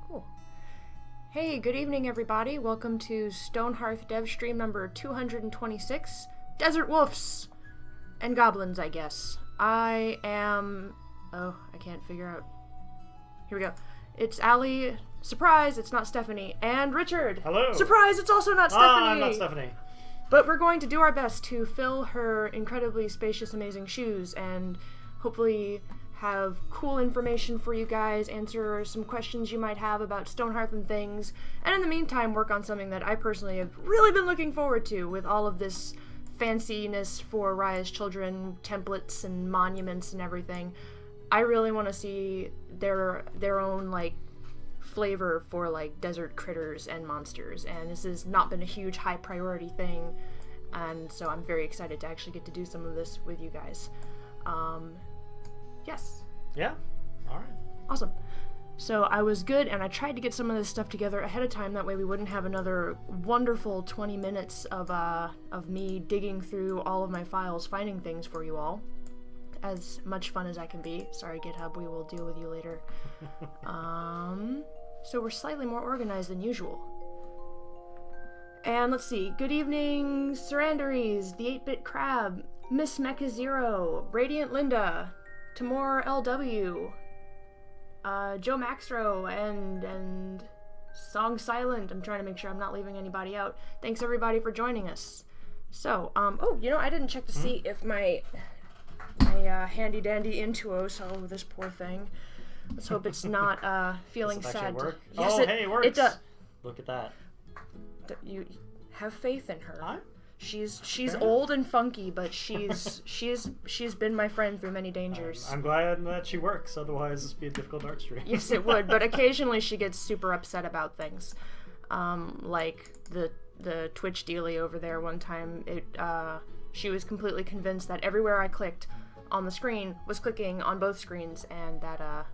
Cool. Hey, good evening, everybody. Welcome to Stonehearth dev stream number 226, Desert Woofs and Goblins, I guess. I am... Oh, I can't figure out... Here we go. It's Allie. Surprise, it's not Stephanie. And Richard. Hello. Surprise, it's also not Stephanie. I'm not Stephanie. But we're going to do our best to fill her incredibly spacious, amazing shoes and hopefully have cool information for you guys, answer some questions you might have about Stonehearth and things, and in the meantime work on something that I personally have really been looking forward to with all of this fanciness for Raya's children, templates and monuments and everything. I really want to see their own, like, flavor for, like, desert critters and monsters, and this has not been a huge high priority thing, and so I'm very excited to actually get to do some of this with you guys. Yes. Yeah. All right. Awesome. So I was good, and I tried to get some of this stuff together ahead of time. That way we wouldn't have another wonderful 20 minutes of me digging through all of my files, finding things for you all. As much fun as I can be. Sorry, GitHub, we will deal with you later. So we're slightly more organized than usual. And let's see. Good evening, Sarandaries, the 8-Bit Crab, Miss Mecha Zero, Radiant Linda, Tamor LW, Joe Maxtro, and Song Silent. I'm trying to make sure I'm not leaving anybody out. Thanks everybody for joining us. So, oh, you know, I didn't check to see if my handy dandy Intuos, oh, this poor thing. Let's hope it's not feeling Does it sad. work? Yes, oh, hey, it works. It does. Look at that. You have faith in her. Huh? She's old and funky, but she's been my friend through many dangers. I'm glad that she works, otherwise this would be a difficult art stream. Yes, it would, but occasionally she gets super upset about things. Like the Twitch dealie over there one time, she was completely convinced that everywhere I clicked on the screen was clicking on both screens, and that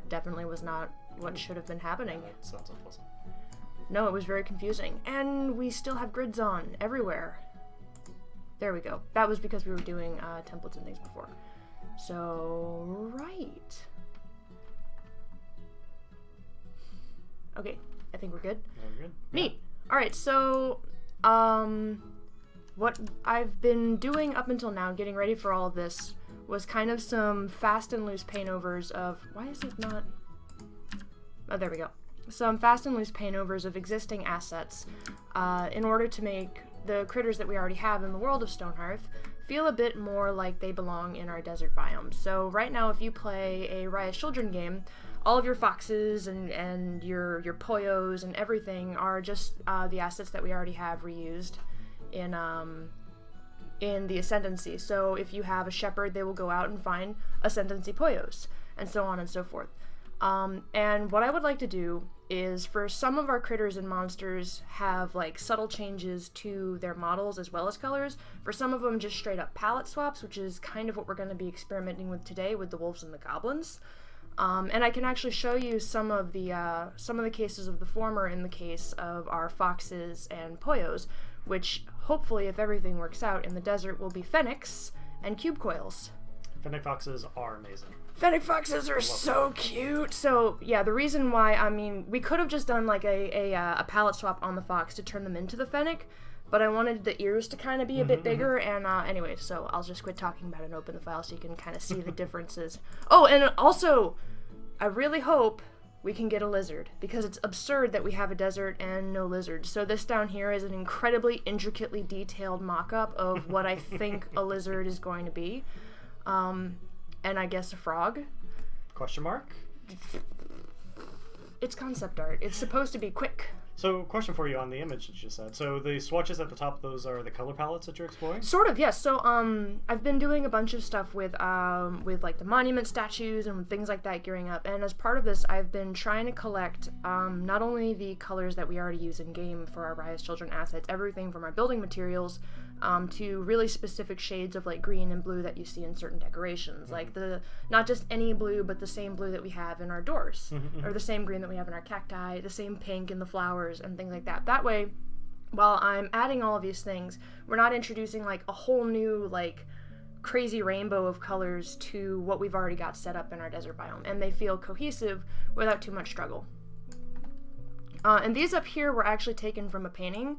definitely was not what should have been happening. That sounds unpleasant. No, it was very confusing. And we still have grids on everywhere. There we go. That was because we were doing templates and things before. So, right. Okay, I think we're good. We're good. Neat. Yeah. Alright, so, what I've been doing up until now, getting ready for all of this, was kind of some fast and loose paintovers of... Why is it not... Oh, there we go. Some fast and loose paintovers of existing assets in order to make the critters that we already have in the world of Stonehearth feel a bit more like they belong in our desert biome. So right now, if you play a Raya's Children game, all of your foxes and your poyos and everything are just the assets that we already have reused in the Ascendancy. So if you have a shepherd, they will go out and find Ascendancy poyos, and so on and so forth. And what I would like to do is, for some of our critters and monsters, have like subtle changes to their models as well as colors. For some of them, just straight up palette swaps, which is kind of what we're going to be experimenting with today with the Wolves and the Goblins. And I can actually show you some of the cases of the former in the case of our foxes and poyos, which hopefully, if everything works out in the desert, will be fennecs and cube coils. Fennec foxes are amazing. Fennec foxes are so cute. So yeah, the reason why, I mean, we could have just done like a palette swap on the fox to turn them into the fennec, but I wanted the ears to kind of be a bit bigger, and anyway, so I'll just quit talking about it and open the file so you can kind of see the differences. Oh, and also, I really hope we can get a lizard, because it's absurd that we have a desert and no lizards. So this down here is an incredibly intricately detailed mock-up of what I think a lizard is going to be. And I guess a frog? Question mark? It's concept art. It's supposed to be quick. So, question for you on the image that you just said. So, the swatches at the top, those are the color palettes that you're exploring? Sort of, yes. So, I've been doing a bunch of stuff with like the monument statues and things like that gearing up. And as part of this, I've been trying to collect not only the colors that we already use in game for our Raya's Children assets, everything from our building materials to really specific shades of like green and blue that you see in certain decorations. Like not just any blue, but the same blue that we have in our doors, or the same green that we have in our cacti, the same pink in the flowers and things like that. That way, while I'm adding all of these things, we're not introducing like a whole new like crazy rainbow of colors to what we've already got set up in our desert biome, and they feel cohesive without too much struggle. And these up here were actually taken from a painting.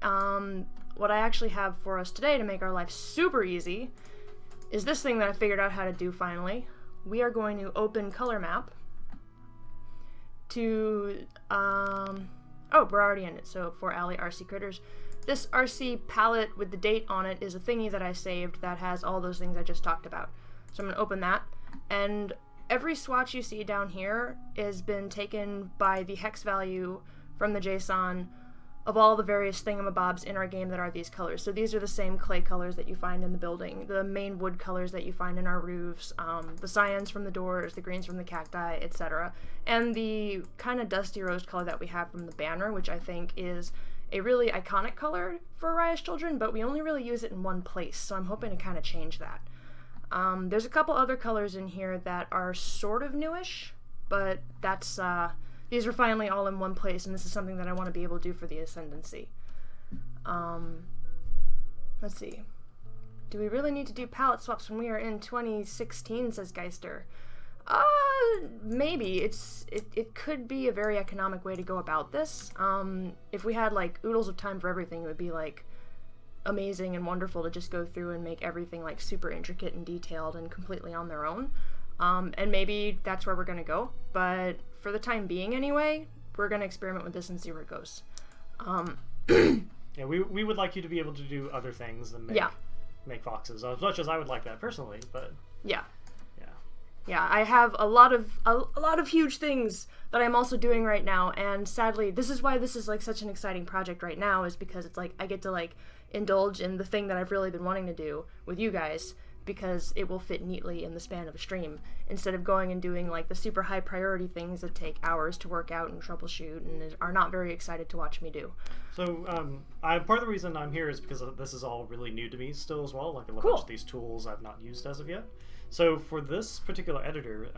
What I actually have for us today to make our life super easy is this thing that I figured out how to do finally. We are going to open color map to, oh, we're already in it, so for Alley RC Critters. This RC palette with the date on it is a thingy that I saved that has all those things I just talked about. So I'm going to open that, and every swatch you see down here has been taken by the hex value from the JSON of all the various thingamabobs in our game that are these colors. So these are the same clay colors that you find in the building, the main wood colors that you find in our roofs, the cyans from the doors, the greens from the cacti, etc. And the kind of dusty rose color that we have from the banner, which I think is a really iconic color for Raya's Children, but we only really use it in one place, so I'm hoping to kind of change that. There's a couple other colors in here that are sort of newish, but that's, these are finally all in one place, and this is something that I want to be able to do for the Ascendancy. Let's see. Do we really need to do palette swaps when we are in 2016, says Geister? Maybe. It could be a very economic way to go about this. If we had, like, oodles of time for everything, it would be, like, amazing and wonderful to just go through and make everything, like, super intricate and detailed and completely on their own. And maybe that's where we're gonna go, but for the time being anyway, we're gonna experiment with this and see where it goes. Yeah, we would like you to be able to do other things than make foxes, as much as I would like that personally, but yeah, I have a lot of huge things that I'm also doing right now, and sadly, this is why this is like such an exciting project right now, is because it's like I get to like indulge in the thing that I've really been wanting to do with you guys, because it will fit neatly in the span of a stream, instead of going and doing like the super high priority things that take hours to work out and troubleshoot and are not very excited to watch me do. So part of the reason I'm here is because this is all really new to me still as well, like a bunch of these tools I've not used as of yet. So for this particular editor,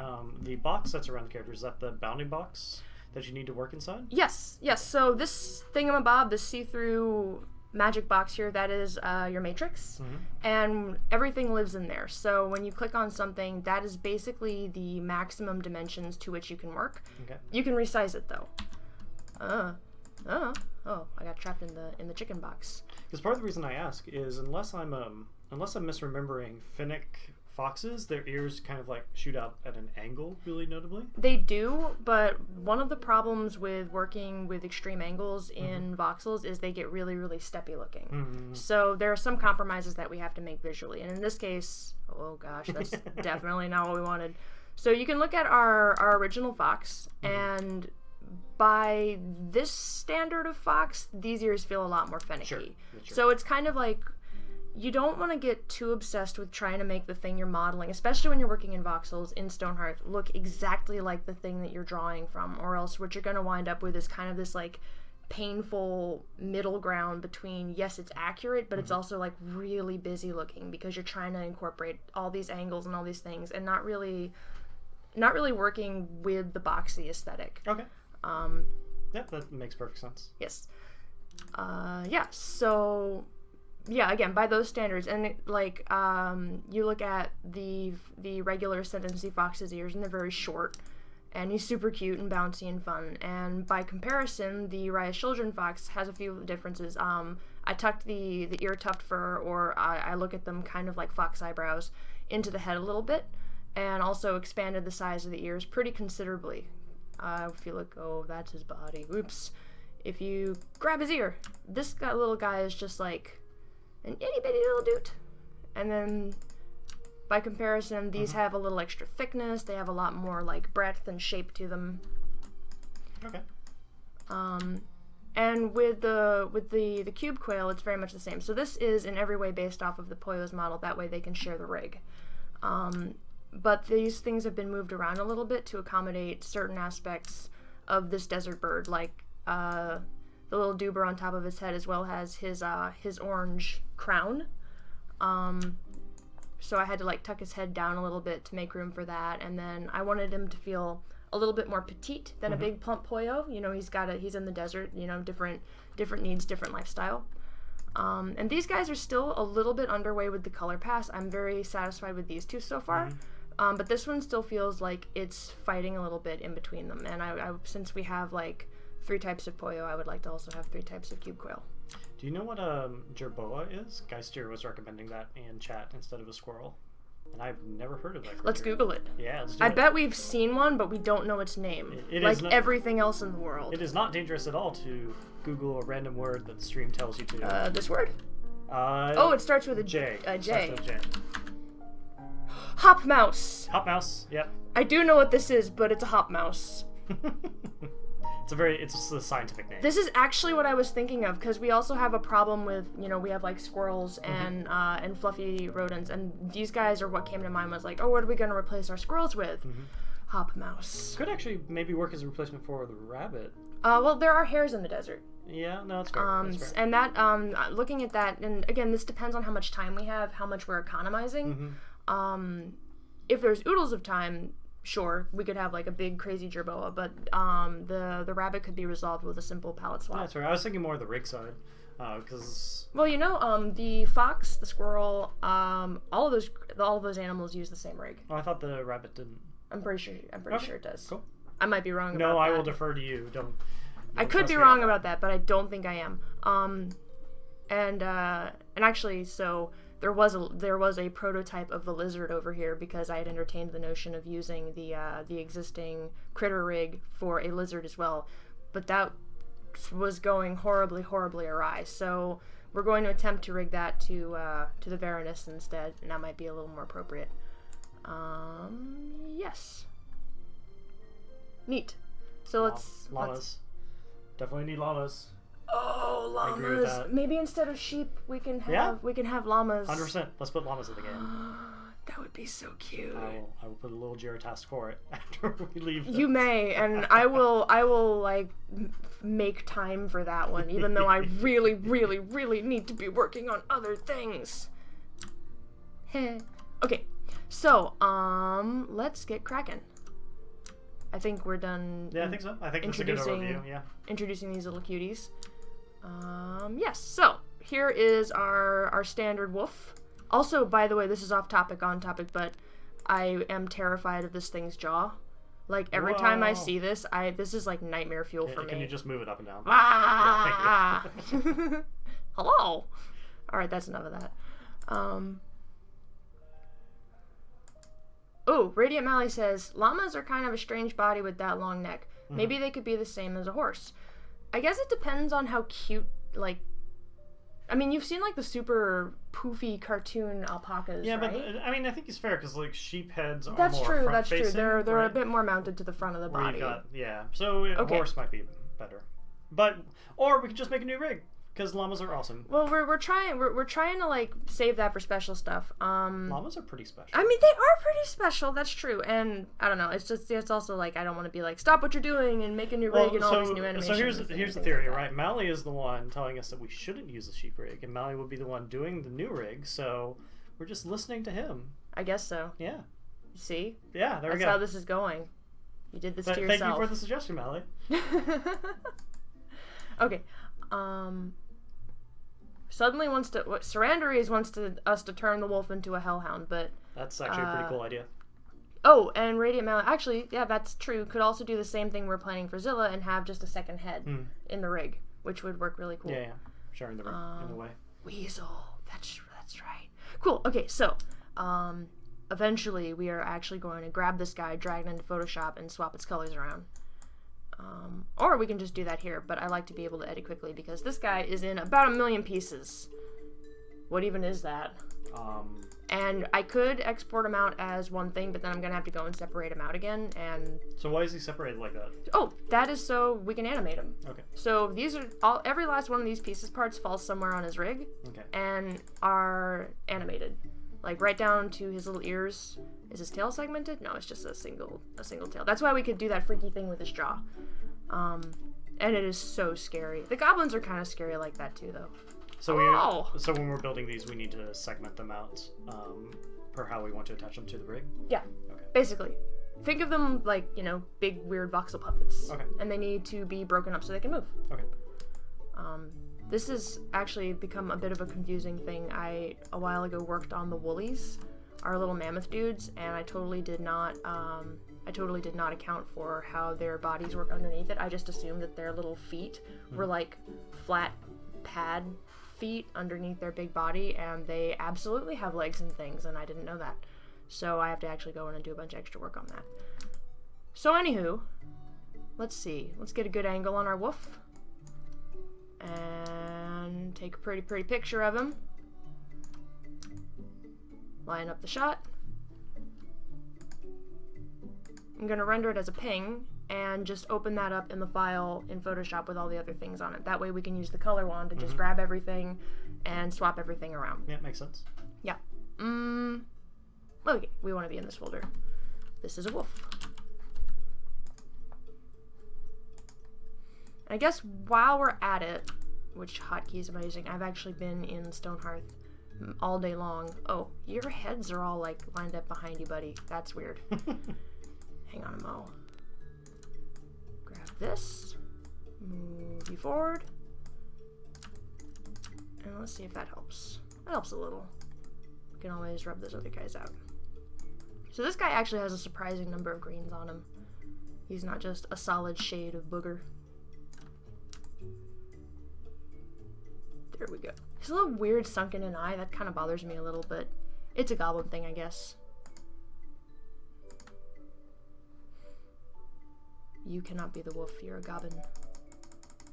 the box that's around the character, is that the bounding box that you need to work inside? Yes. So this thingamabob, this see-through magic box here, that is your matrix, and everything lives in there. So when you click on something, that is basically the maximum dimensions to which you can work. Okay. You can resize it though. Oh, I got trapped in the chicken box. Because part of the reason I ask is unless I'm misremembering Finnick foxes, their ears kind of like shoot out at an angle really notably. They do, but one of the problems with working with extreme angles in voxels is they get really, really steppy looking. So there are some compromises that we have to make visually, and in this case, oh gosh, that's definitely not what we wanted. So you can look at our original fox, and by this standard of fox, these ears feel a lot more finicky. Sure. So it's kind of like, you don't want to get too obsessed with trying to make the thing you're modeling, especially when you're working in voxels in Stonehearth, look exactly like the thing that you're drawing from, or else what you're going to wind up with is kind of this like painful middle ground between, yes, it's accurate, but it's also like really busy looking because you're trying to incorporate all these angles and all these things and not really working with the boxy aesthetic. Okay. Yeah, that makes perfect sense. Yes. So yeah, again, by those standards, and you look at the regular Ascendancy fox's ears, and they're very short, and he's super cute and bouncy and fun. And by comparison, the Raya's Children fox has a few differences. I tucked the ear tuft fur, or I look at them kind of like fox eyebrows, into the head a little bit, and also expanded the size of the ears pretty considerably. If you look, oh, that's his body. Oops. If you grab his ear, this little guy is just like an itty bitty little dude. And then by comparison, these have a little extra thickness. They have a lot more like breadth and shape to them. Okay. And with the cube quail, it's very much the same. So this is in every way based off of the Poyo's model. That way they can share the rig. But these things have been moved around a little bit to accommodate certain aspects of this desert bird, like the little duber on top of his head, as well as his orange crown. So I had to like tuck his head down a little bit to make room for that, and then I wanted him to feel a little bit more petite than a big plump Poyo. You know, he's in the desert. You know, different needs, different lifestyle. And these guys are still a little bit underway with the color pass. I'm very satisfied with these two so far. But this one still feels like it's fighting a little bit in between them. And I since we have like 3 types of pollo, I would like to also have 3 types of cube quail. Do you know what jerboa is? Geister was recommending that in chat instead of a squirrel. And I've never heard of that creature. Let's Google it. Yeah, let's do I it. bet we've seen one, but we don't know its name. It like is not, everything else in the world. It is not dangerous at all to Google a random word that the stream tells you to. This word? Oh, it starts with a J. A J. Starts with a J. Hop mouse. Hop mouse. Yep. I do know what this is, but it's a hop mouse. It's a scientific name. This is actually what I was thinking of, because we also have a problem with, we have like squirrels and fluffy rodents, and these guys are what came to mind was like, oh, what are we going to replace our squirrels with? Hop mouse. Could actually maybe work as a replacement for the rabbit. Well, there are hares in the desert. Yeah, no, that's fair. That's fair. And that, looking at that, and again, this depends on how much time we have, how much we're economizing. If there's oodles of time, sure, we could have like a big crazy jerboa, but the rabbit could be resolved with a simple palette swap. That's right. I was thinking more of the rig side, because well, the fox, the squirrel, all of those animals use the same rig. I thought the rabbit didn't. I'm pretty sure it does. Cool. I might be wrong about that. No, I will defer to you. Don't I could be wrong about that, but I don't think I am. And actually, so there was a prototype of the lizard over here because I had entertained the notion of using the existing critter rig for a lizard as well, but that was going horribly awry. So we're going to attempt to rig that to the Varanus instead, and that might be a little more appropriate. Yes. Neat. So llamas. Definitely need llamas. Oh, llamas! I agree with that. Maybe instead of sheep, we can have llamas. 100%. Let's put llamas in the game. That would be so cute. I will put a little Jira task for it after we leave. You may, and I will like make time for that one, even though I really need to be working on other things. Okay, so let's get cracking. I think we're done. Yeah, I think so. I think that's a good overview. Yeah. Introducing these little cuties. Yes. So here is our standard wolf. Also, by the way, this is on topic, but I am terrified of this thing's jaw. Like every time I see this, this is like nightmare fuel for me. Can you just move it up and down? Ah! Yeah, thank you. Hello. All right, that's enough of that. Oh, Radiant Mally says, llamas are kind of a strange body with that long neck. Maybe they could be the same as a horse. I guess it depends on how cute, like... I mean, you've seen, like, the super poofy cartoon alpacas, yeah, right? But, I mean, I think it's fair, because, like, sheep heads are that's more true, front-facing. That's true. They're right? a bit more mounted to the front of the body. So a horse might be better. Or we could just make a new rig. Because llamas are awesome. Well, we're trying to like save that for special stuff. Llamas are pretty special. I mean, they are pretty special. That's true. And I don't know. It's also like I don't want to be like stop what you're doing and make a new rig and all these new animations. So here's the theory, right? Mally is the one telling us that we shouldn't use the sheep rig, and Mally would be the one doing the new rig. So we're just listening to him. I guess so. Yeah. You see? Yeah. There we go. That's how this is going. You did this to yourself. Thank you for the suggestion, Mally. Okay. Suddenly Sarandaries wants us to turn the wolf into a hellhound, but... That's actually a pretty cool idea. Oh, and Radiant Mally... Actually, yeah, that's true. Could also do the same thing we're planning for Zilla and have just a second head in the rig, which would work really cool. Yeah. Sharing the rig in a way. Weasel. That's right. Cool. Okay, so... eventually, we are actually going to grab this guy, drag it into Photoshop, and swap its colors around. Or we can just do that here, but I like to be able to edit quickly because this guy is in about 1 million pieces. What even is that? And I could export him out as one thing, but then I'm gonna have to go and separate him out again, and... So why is he separated like that? Oh, that is so we can animate him. Okay. So these are every last one of these pieces parts falls somewhere on his rig. Okay. And are animated. Like right down to his little ears. Is his tail segmented? No, it's just a single tail. That's why we could do that freaky thing with his jaw. And it is so scary. The goblins are kind of scary like that too, though. So when we're building these, we need to segment them out per how we want to attach them to the rig? Yeah, okay. Basically. Think of them like, big weird voxel puppets. Okay. And they need to be broken up so they can move. Okay. This has actually become a bit of a confusing thing. I, a while ago, worked on the woolies, our little mammoth dudes, and I totally did not I totally did not account for how their bodies work underneath it. I just assumed that their little feet were like flat pad feet underneath their big body, and they absolutely have legs and things, and I didn't know that. So I have to actually go in and do a bunch of extra work on that. So anywho, let's see. Let's get a good angle on our Woof. And take a pretty picture of him. Line up the shot. I'm going to render it as a ping and just open that up in the file in Photoshop with all the other things on it. That way we can use the color wand to just grab everything and swap everything around. Yeah, makes sense. Yeah. Okay, we want to be in this folder. This is a Woof. I guess while we're at it, which hotkeys am I using? I've actually been in Stonehearth all day long. Oh, your heads are all like lined up behind you, buddy. That's weird. Hang on a mo. Grab this. Move you forward. And let's see if that helps. That helps a little. We can always rub those other guys out. So this guy actually has a surprising number of greens on him. He's not just a solid shade of booger. There we go. He's a little weird sunken in eye. That kind of bothers me a little, but it's a goblin thing, I guess. You cannot be the wolf. You're a goblin.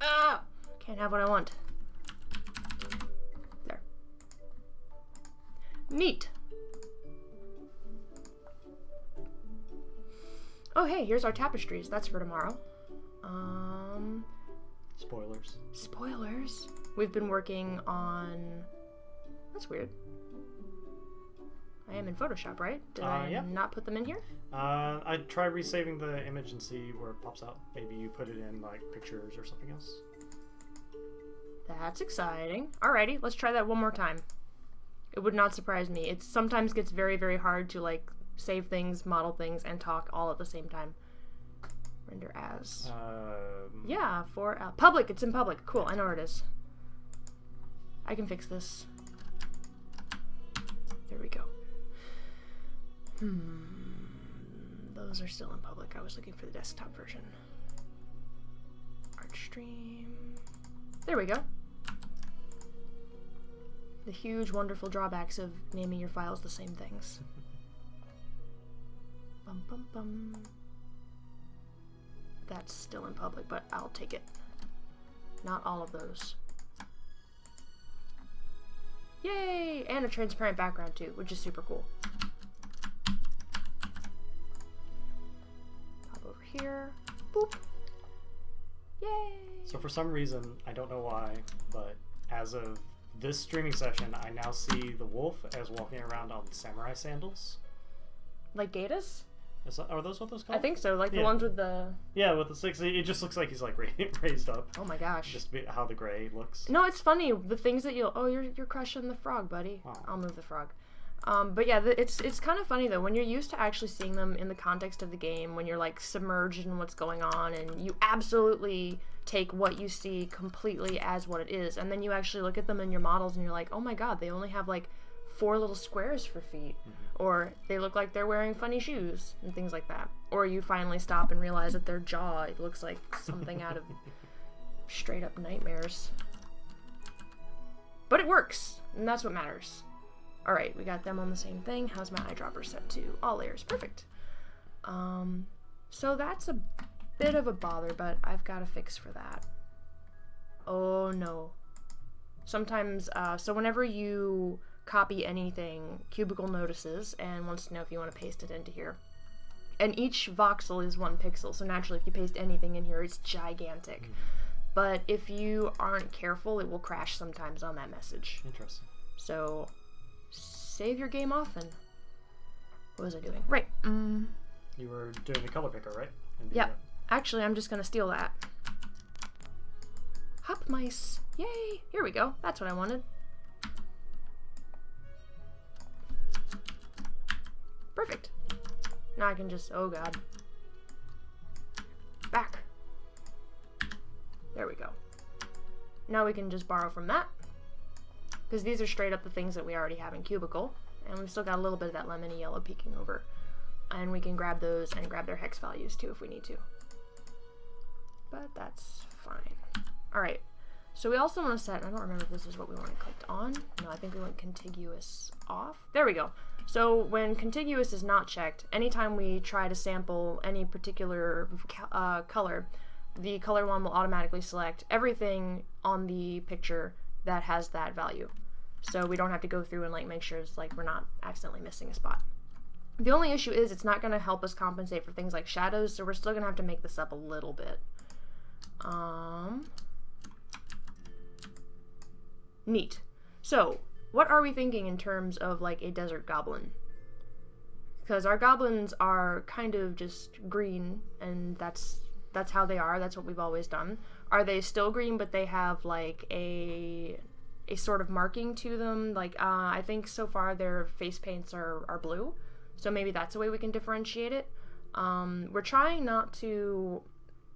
Ah! Can't have what I want. There. Neat. Oh, hey, here's our tapestries. That's for tomorrow. Spoilers. Spoilers? We've been working on... That's weird. I am in Photoshop, right? Did I not put them in here? I'd try resaving the image and see where it pops out. Maybe you put it in, like, pictures or something else. That's exciting. Alrighty, let's try that one more time. It would not surprise me. It sometimes gets very, very hard to, like, save things, model things, and talk all at the same time. Render as. Yeah, for public. It's in public. Cool, I know where it is. I can fix this. There we go. Those are still in public. I was looking for the desktop version. Artstream. There we go. The huge, wonderful drawbacks of naming your files the same things. Bum bum bum. That's still in public, but I'll take it. Not all of those. Yay! And a transparent background too, which is super cool. Pop over here. Boop. Yay! So for some reason, I don't know why, but as of this streaming session, I now see the wolf as walking around on samurai sandals. Like Gatas? Are those what those called? I think so, like the ones with the... Yeah, with the six. It just looks like he's like raised up. Oh my gosh. Just how the gray looks. No, it's funny. The things that you'll... Oh, you're crushing the frog, buddy. Oh. I'll move the frog. But yeah, it's kind of funny though, when you're used to actually seeing them in the context of the game, when you're like submerged in what's going on, and you absolutely take what you see completely as what it is, and then you actually look at them in your models and you're like, oh my god, they only have like 4 little squares for feet. Or they look like they're wearing funny shoes and things like that. Or you finally stop and realize that their jaw, it looks like something out of straight up nightmares. But it works, and that's what matters. Alright, we got them on the same thing. How's my eyedropper set to all layers? Perfect. So that's a bit of a bother, but I've got a fix for that. Oh no. Sometimes, so whenever you copy anything, Cubicle notices and wants to know if you want to paste it into here. And each voxel is 1 pixel, so naturally if you paste anything in here, it's gigantic. But if you aren't careful, it will crash sometimes on that message. Interesting. So, save your game often. What was I doing? Right. You were doing the color picker, right? Yep. Actually, I'm just going to steal that. Hop mice. Yay! Here we go. That's what I wanted. Perfect. Now I can just, oh god. Back. There we go. Now we can just borrow from that. Because these are straight up the things that we already have in Cubicle. And we've still got a little bit of that lemony yellow peeking over. and we can grab those and grab their hex values too if we need to. But that's fine. Alright, so we also want to set, I don't remember if this is what we want to click on. No, I think we want contiguous off. There we go. So when contiguous is not checked, anytime we try to sample any particular color, the color one will automatically select everything on the picture that has that value. So we don't have to go through and like make sure it's like we're not accidentally missing a spot. The only issue is it's not going to help us compensate for things like shadows, so we're still going to have to make this up a little bit. Neat. So, what are we thinking in terms of like a desert goblin? Because our goblins are kind of just green, and that's how they are. That's what we've always done. Are they still green, but they have like a sort of marking to them? Like I think so far their face paints are blue, so maybe that's a way we can differentiate it. We're trying not to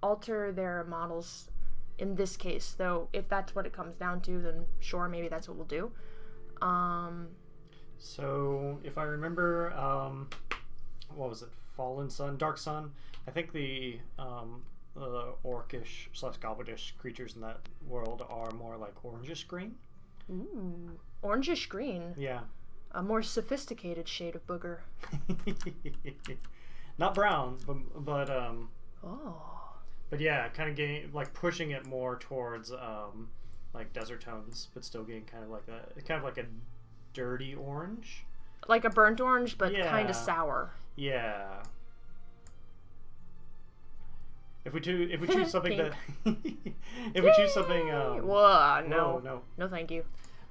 alter their models in this case, though. If that's what it comes down to, then sure, maybe that's what we'll do. So if I remember, what was it? Fallen Sun, Dark Sun. I think the orcish / goblinish creatures in that world are more like orangish green. Ooh, orangish green. Yeah. A more sophisticated shade of booger. Not brown, but Oh. But yeah, kind of getting like pushing it more towards like desert tones, but still getting kind of like a dirty orange. Like a burnt orange, but Yeah. kind of sour. Yeah. If we choose something that if we choose something Whoa, no. no. No, thank you.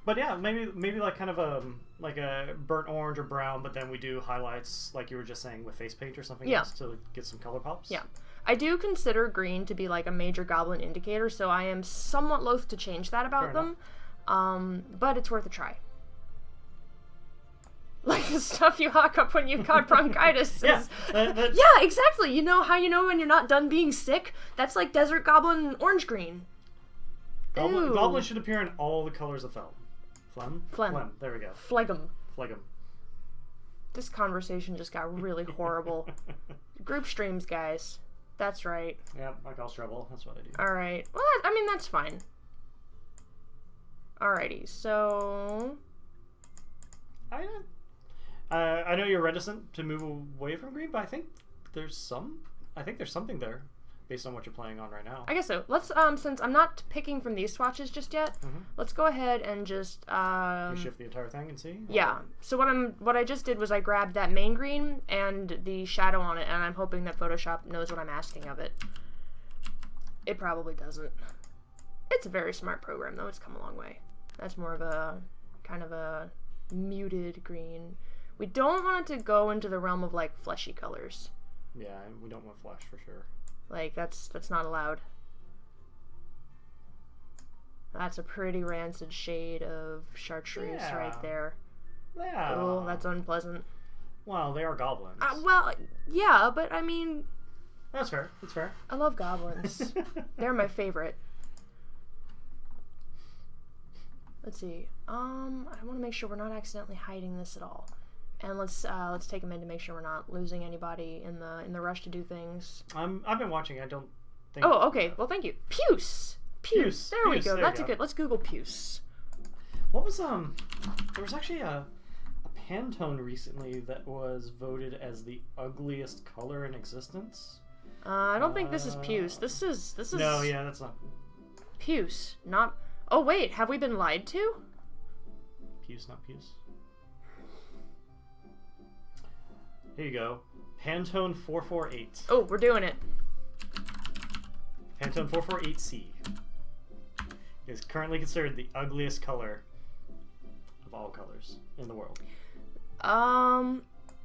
But yeah, maybe like kind of like a burnt orange or brown, but then we do highlights like you were just saying with face paint or something else to get some color pops. Yeah. I do consider green to be like a major goblin indicator, so I am somewhat loath to change that about them. But it's worth a try. Like the stuff you hawk up when you've got bronchitis. Yeah, Yeah, exactly. You know how you know when you're not done being sick? That's like desert goblin orange green. Goblin should appear in all the colors of Phlegm. Phlegm. There we go. Phlegm. Phlegm. This conversation just got really horrible. Group streams, guys. That's right. Yeah, I cause trouble. That's what I do. Alright. Well, I mean, that's fine. Alrighty, so... I know you're reticent to move away from green, but I think there's something there based on what you're playing on right now. I guess so. Let's, since I'm not picking from these swatches just yet, let's go ahead and just, You shift the entire thing and see? Yeah. So what I just did was I grabbed that main green and the shadow on it, and I'm hoping that Photoshop knows what I'm asking of it. It probably doesn't. It's a very smart program, though. It's come a long way. That's more of a, kind of a muted green. We don't want it to go into the realm of, like, fleshy colors. Yeah, we don't want flesh for sure. Like, that's not allowed. That's a pretty rancid shade of chartreuse right there. Yeah. Oh, that's unpleasant. Well, they are goblins. Well, yeah, but I mean... That's fair. That's fair. I love goblins. They're my favorite. Let's see. I want to make sure we're not accidentally hiding this at all. And let's take a minute to make sure we're not losing anybody in the rush to do things. I've been watching. I don't think. Oh, okay. Well, thank you. Puce. Puce. There we go. There That's you a good. Let's Google puce. What was There was actually a Pantone recently that was voted as the ugliest color in existence. I don't think this is puce. This is. No, yeah, that's not. Puce. Not. Oh wait, have we been lied to? Puce, not puce. Here you go. Pantone 448. Oh, we're doing it. Pantone 448C is currently considered the ugliest color of all colors in the world.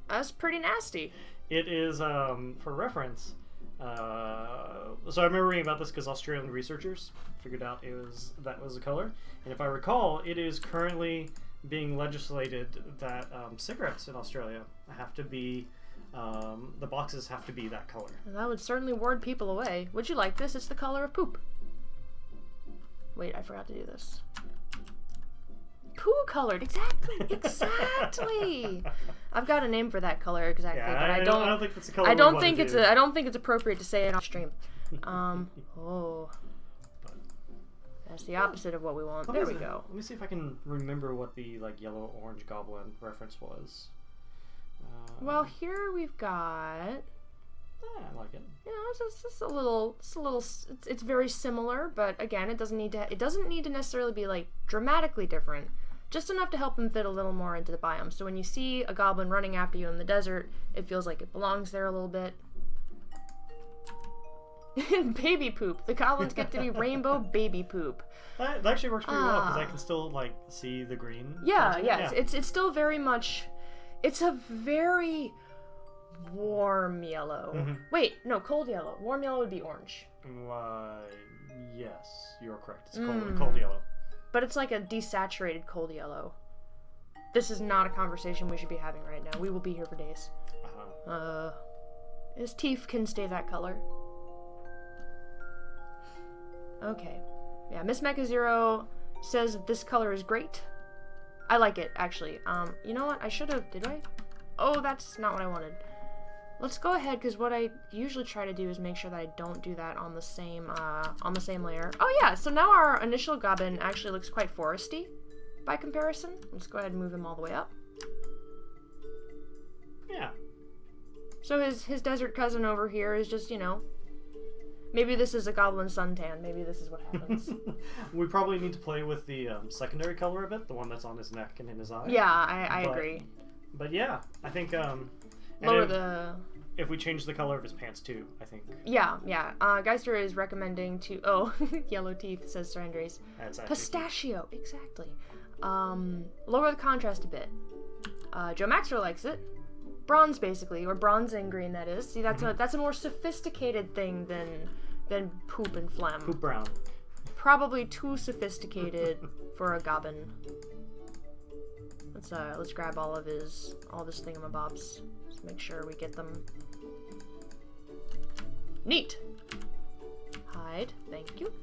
That's pretty nasty. It is, for reference, so I remember reading about this because Australian researchers figured out that was a color. And if I recall, it is currently being legislated that cigarettes in Australia have to be, the boxes have to be that color. And that would certainly ward people away. Would you like this? It's the color of poop. Wait, I forgot to do this. Poo colored, exactly, exactly. I've got a name for that color exactly, Yeah, but I don't think that's the color. I don't think it's appropriate to say it on stream. Oh. That's the opposite of what we want. There we go. Let me see if I can remember what the like yellow-orange goblin reference was. Well, here we've got. I like it. You know, it's very similar, but again, it doesn't need to necessarily be like dramatically different. Just enough to help him fit a little more into the biome. So when you see a goblin running after you in the desert, it feels like it belongs there a little bit. Baby poop. The goblins get to be rainbow baby poop. That actually works pretty well because I can still like see the green. Yeah. It's still very much. It's a very warm yellow. Mm-hmm. Wait, no, cold yellow. Warm yellow would be orange. Yes, you're correct. It's cold yellow. But it's like a desaturated cold yellow. This is not a conversation we should be having right now. We will be here for days. His teeth can stay that color. Okay. Yeah, Miss Mecha Zero says that this color is great. I like it, actually. You know what? I should have... Did I? Oh, that's not what I wanted. Let's go ahead, because what I usually try to do is make sure that I don't do that on the same layer. Oh, yeah. So now our initial goblin actually looks quite foresty by comparison. Let's go ahead and move him all the way up. Yeah. So his desert cousin over here is just, you know... Maybe this is a goblin suntan. Maybe this is what happens. We probably need to play with the secondary color a bit, the one that's on his neck and in his eye. Yeah, I agree. But yeah, I think if we change the color of his pants too, I think. Yeah. Geister is recommending to yellow teeth, says Sir Andres. Pistachio, exactly. Lower the contrast a bit. Joe Maxwell likes it. Bronze, basically, or bronze and green. That is. See, that's a more sophisticated thing than poop and phlegm. Poop brown. Probably too sophisticated for a goblin. Let's grab all this thingamabobs. Just make sure we get them. Neat. Hide. Thank you.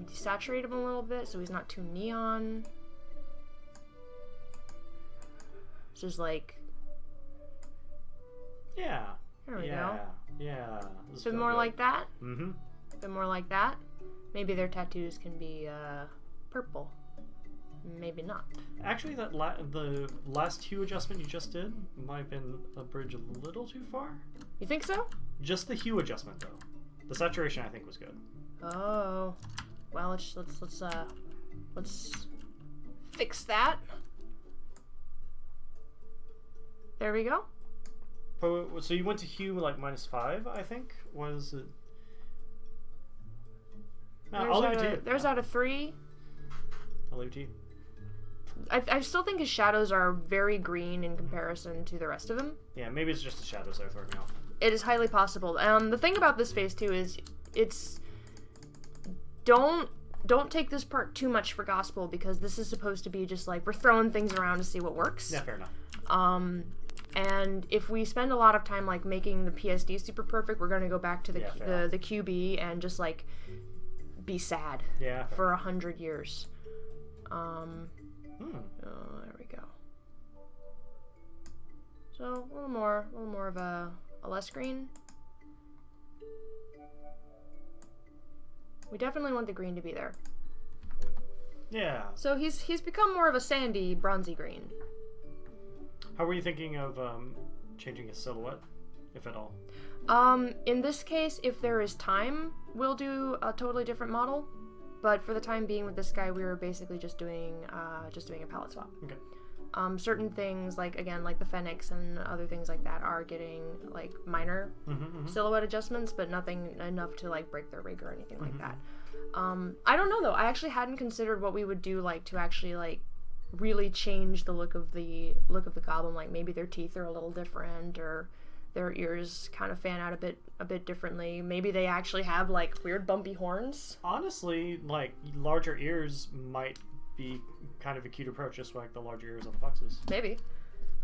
Desaturate him a little bit so he's not too neon. Just like. Yeah. There we go. Yeah. A bit more like that. Mm-hmm. A bit more like that. Maybe their tattoos can be purple. Maybe not. Actually, the last hue adjustment you just did might have been a bridge a little too far. You think so? Just the hue adjustment, though. The saturation, I think, was good. Oh. Well, let's fix that. There we go. So you went to hue like -5, I think. Was it? No, I'll leave it to you. There's out of 3. I'll leave it to you. I still think his shadows are very green in comparison to the rest of him. Yeah, maybe it's just the shadows that are throwing me off. It is highly possible. The thing about this phase too is don't take this part too much for gospel, because this is supposed to be just like we're throwing things around to see what works. Yeah, fair enough. And if we spend a lot of time like making the PSD super perfect, we're gonna go back to the QB and just like be sad for 100 years. There we go. So a little more of a less green. We definitely want the green to be there. Yeah. So he's become more of a sandy, bronzy green. How were you thinking of changing his silhouette, if at all? In this case, if there is time, we'll do a totally different model. But for the time being with this guy, we were basically just doing a palette swap. Okay. Certain things like the Phoenix and other things like that are getting like minor silhouette adjustments, but nothing enough to like break their rig or anything like that. I don't know though. I actually hadn't considered what we would do like to actually like really change the look of the goblin. Like maybe their teeth are a little different, or their ears kind of fan out a bit differently. Maybe they actually have like weird bumpy horns. Honestly, like larger ears might be kind of a cute approach, just like the larger ears on the foxes. Maybe.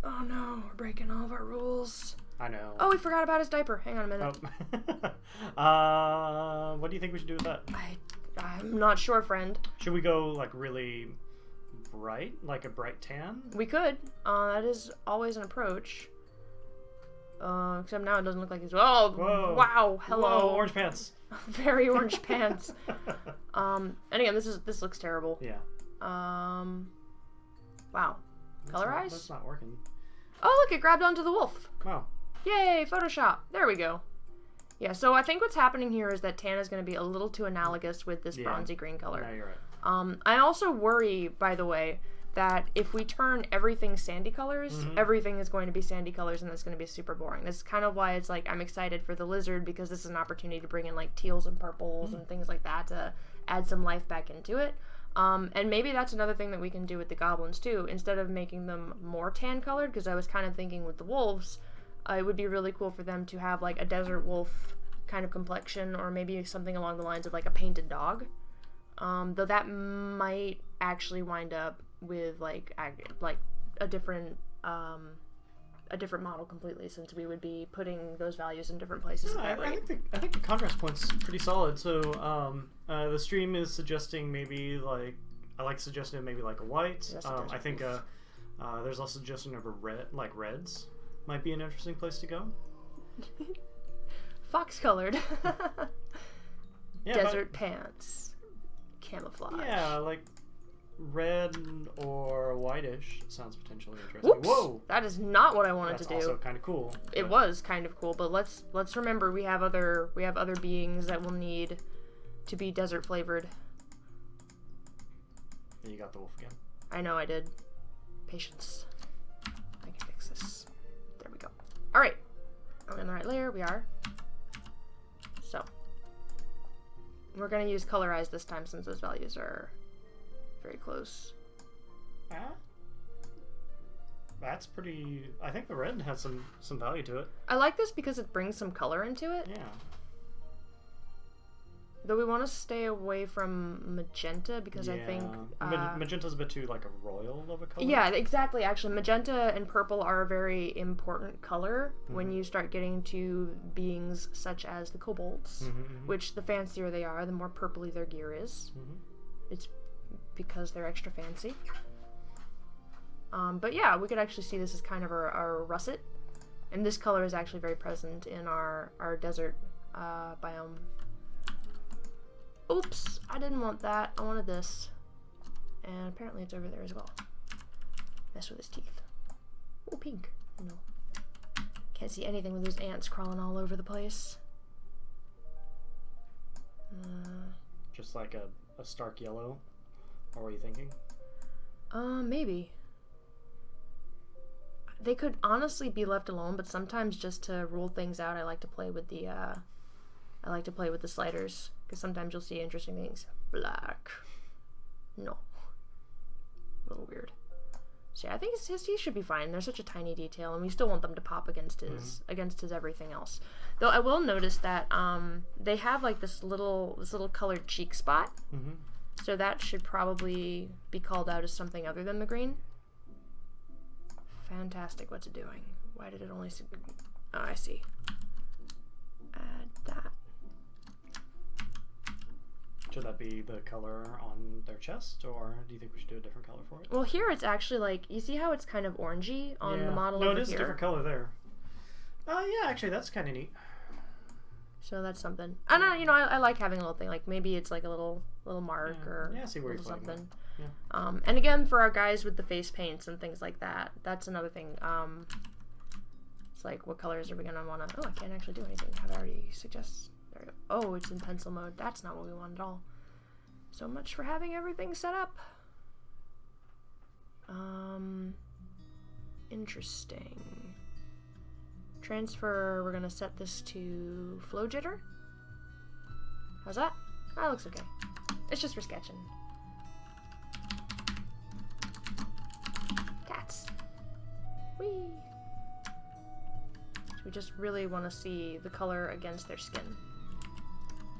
Oh no, we're breaking all of our rules. I know. Oh, we forgot about his diaper. Hang on a minute. Oh. What do you think we should do with that? I'm not sure, friend. Should we go like really bright, like a bright tan? We could. That is always an approach. Except now it doesn't look like he's... Oh, Whoa. Wow, hello. Whoa, orange pants. Very orange pants. And again, this looks terrible. Yeah. Wow. Colorize? That's not working. Oh, look, it grabbed onto the wolf. Wow. Yay, Photoshop. There we go. Yeah, so I think what's happening here is that tan is going to be a little too analogous with this bronzy green color. No, you're right. I also worry, by the way, that if we turn everything sandy colors, everything is going to be sandy colors, and that's going to be super boring. This is kind of why it's like I'm excited for the lizard, because this is an opportunity to bring in like teals and purples and things like that to add some life back into it. And maybe that's another thing that we can do with the goblins too. Instead of making them more tan colored, because I was kind of thinking with the wolves, it would be really cool for them to have like a desert wolf kind of complexion, or maybe something along the lines of like a painted dog. Though that might actually wind up with like a different model completely, since we would be putting those values in different places. Yeah, I think the contrast point's pretty solid. So the stream is suggesting maybe like suggesting maybe like a white. I think there's also a suggestion of a red, like reds might be an interesting place to go. Fox colored. Yeah, desert pants, camouflage. Yeah, like red or whitish sounds potentially interesting. Whoops, Whoa, that is not what I wanted to do. That's also kind of cool. It was kind of cool, but let's remember we have other beings that will need to be desert flavored. And you got the wolf again. I know I did. Patience. I can fix this. There we go. All right, are we in the right layer? We are. So we're gonna use colorize this time, since those values are very close. That's pretty... I think the red has some value to it. I like this because it brings some color into it. Yeah. Though we want to stay away from magenta, because I think... magenta's a bit too like a royal of a color. Yeah, exactly. Actually, magenta and purple are a very important color when you start getting to beings such as the kobolds, which the fancier they are, the more purpley their gear is. It's because they're extra fancy. But yeah, we could actually see this as kind of a russet, and this color is actually very present in our desert biome. Oops, I didn't want that. I wanted this. And apparently it's over there as well. Mess with his teeth. Oh, pink. No. Can't see anything with those ants crawling all over the place. Just like a stark yellow? Or were you thinking? Maybe. They could honestly be left alone, but sometimes just to rule things out, I like to play with the sliders, because sometimes you'll see interesting things. Black. No. A little weird. So yeah, I think his teeth should be fine. They're such a tiny detail, and we still want them to pop against his everything else. Though I will notice that they have like this little colored cheek spot. So that should probably be called out as something other than the green. Fantastic. What's it doing? Why did it only... Oh, I see. Add that. Should that be the color on their chest, or do you think we should do a different color for it? Well, here it's actually like... You see how it's kind of orangey on the model over here? No, it is a different color there. Yeah, actually, that's kind of neat. So that's something. And I like having a little thing. Like maybe it's like a little mark or see where you're something. Yeah. And again, for our guys with the face paints and things like that, that's another thing. It's like, what colors are we gonna want to? Oh, I can't actually do anything. Have I already suggest? There we go. Oh, it's in pencil mode. That's not what we want at all. So much for having everything set up. Interesting. Transfer, we're gonna set this to flow jitter. How's that? That looks okay. It's just for sketching. Cats. Whee! So we just really want to see the color against their skin.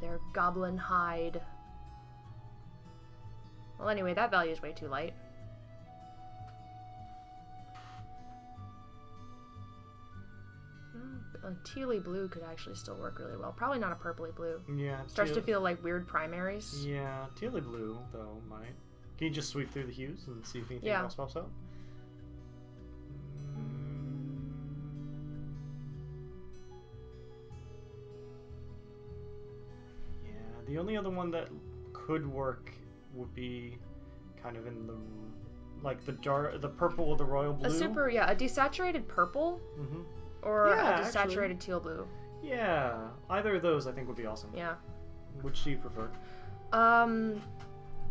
Their goblin hide. Well, anyway, that value is way too light. A tealy blue could actually still work really well. Probably not a purpley blue. Yeah. Starts to feel like weird primaries. Yeah, tealy blue, though, might. Can you just sweep through the hues and see if anything else pops out? Yeah, the only other one that could work would be kind of in the the purple or the royal blue. A desaturated purple, or a desaturated teal blue. Yeah, either of those I think would be awesome. Yeah. Which do you prefer?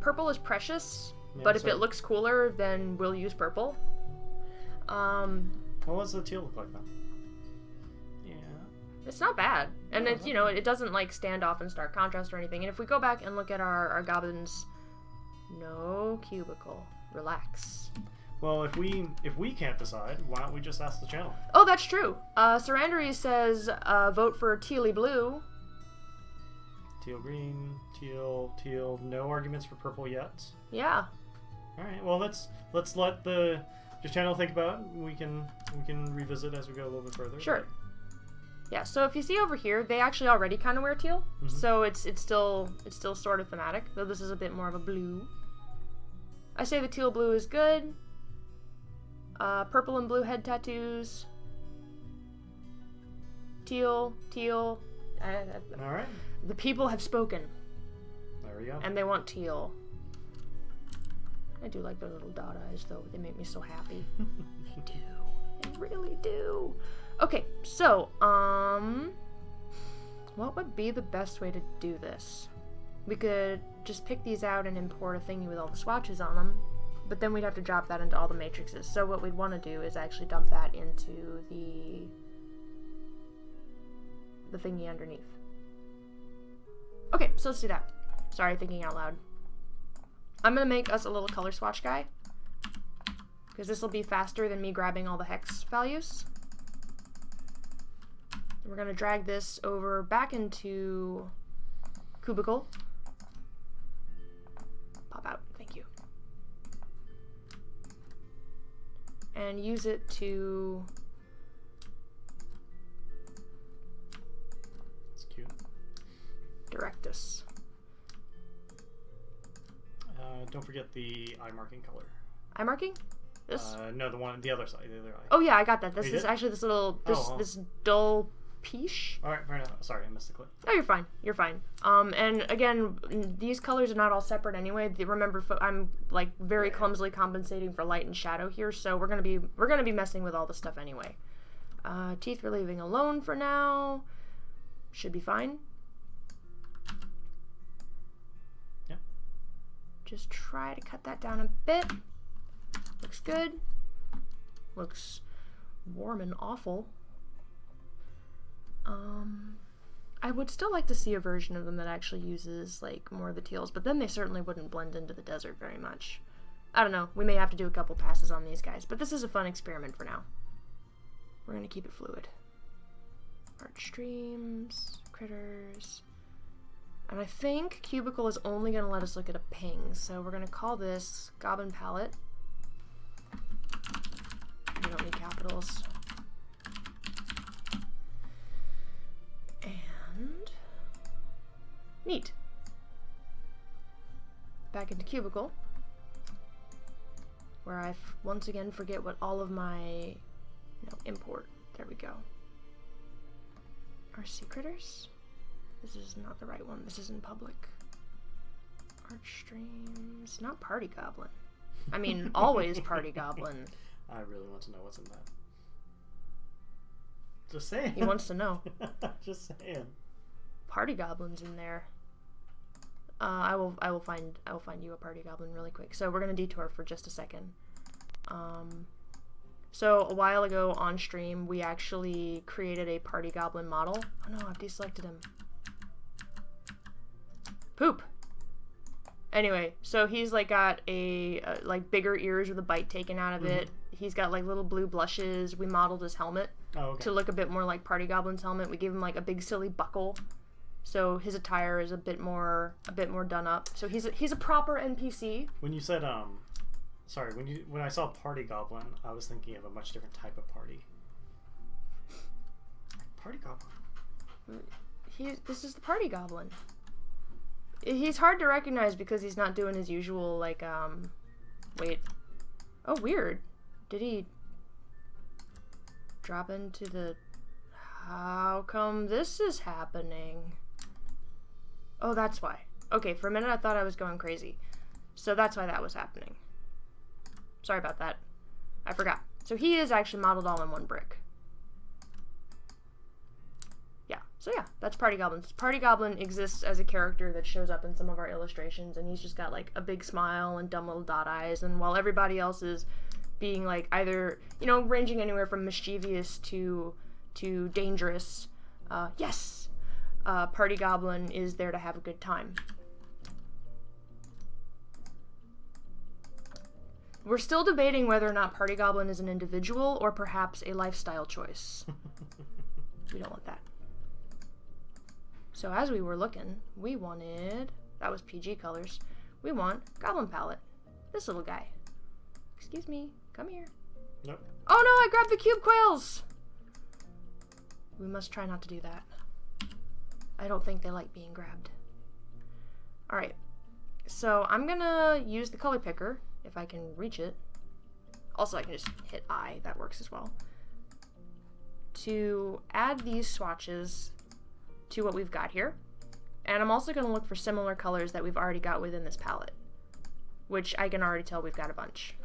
Purple is precious, but if it looks cooler, then we'll use purple. What does the teal look like then? Yeah. It's not bad. And it's, you know, it doesn't like stand off in stark contrast or anything. And if we go back and look at our goblins, no cubicle. Relax. Well, if we can't decide, why don't we just ask the channel? Oh, that's true. Sarandary says vote for tealy blue. Teal green, teal. No arguments for purple yet. Yeah. All right. Well, let's let the channel think about it. We can revisit as we go a little bit further. Sure. Yeah. So if you see over here, they actually already kind of wear teal, so it's still sort of thematic, though this is a bit more of a blue. I say the teal blue is good. Purple and blue head tattoos. Teal. All right. The people have spoken. There we go. And they want teal. I do like their little dot eyes, though. They make me so happy. They do. They really do. Okay, so, what would be the best way to do this? We could just pick these out and import a thingy with all the swatches on them, but then we'd have to drop that into all the matrices. So what we'd want to do is actually dump that into the thingy underneath. Okay, so let's do that. Sorry, thinking out loud. I'm going to make us a little color swatch guy, because this will be faster than me grabbing all the hex values. We're going to drag this over back into Cubicle. Pop out, thank you. And use it to... It's cute. Direct us. Don't forget the eye marking color. Eye marking? This? No, the other side, the other eye. Oh yeah, I got that. This is did? actually this little, this dull peach. Alright, fair enough. Sorry, I missed the clip. Oh, you're fine. You're fine. And again, these colors are not all separate anyway. Remember, I'm like very clumsily compensating for light and shadow here, so we're gonna be messing with all the stuff anyway. Teeth we're leaving alone for now. Should be fine. Yep. Just try to cut that down a bit. Looks good. Looks warm and awful. I would still like to see a version of them that actually uses like more of the teals, but then they certainly wouldn't blend into the desert very much. I don't know, we may have to do a couple passes on these guys, but this is a fun experiment for now. We're gonna keep it fluid. Art streams, critters. And I think Cubicle is only gonna let us look at a ping, so we're gonna call this Goblin Palette. We don't need capitals. And neat. Back into Cubicle, where I once again forget what all of my import. There we go. RC critters. This is not the right one. This is in public. Art streams. Not party goblin. I mean, always party goblin. I really want to know what's in that. Just saying. He wants to know. Just saying. Party goblin's in there. I will find you a party goblin really quick. So we're gonna detour for just a second. So a while ago on stream, we actually created a party goblin model. Oh no, I've deselected him. Poop. Anyway, so he's like got a like bigger ears with a bite taken out of it. He's got like little blue blushes. We modeled his helmet to look a bit more like Party Goblin's helmet. We gave him like a big silly buckle, so his attire is a bit more done up. So he's a proper NPC. When you said sorry, when I saw Party Goblin, I was thinking of a much different type of party. Party Goblin. This is the Party Goblin. He's hard to recognize because he's not doing his usual, like, wait. Oh, weird. Did he drop into the... How come this is happening? Oh, that's why. Okay, for a minute I thought I was going crazy. So that's why that was happening. Sorry about that. I forgot. So he is actually modeled all in one brick. Yeah, so yeah, that's Party Goblins. Party Goblin exists as a character that shows up in some of our illustrations, and he's just got like a big smile and dumb little dot eyes, and while everybody else is being like either, you know, ranging anywhere from mischievous to dangerous, yes, Party Goblin is there to have a good time. We're still debating whether or not Party Goblin is an individual or perhaps a lifestyle choice. We don't want that. So as we were looking, we wanted... That was PG colors. We want Goblin Palette. This little guy. Excuse me. Come here. Nope. Oh no, I grabbed the cube quails! We must try not to do that. I don't think they like being grabbed. Alright. So I'm gonna use the color picker, if I can reach it. Also, I can just hit I. That works as well. To add these swatches to what we've got here. And I'm also going to look for similar colors that we've already got within this palette, which I can already tell we've got a bunch.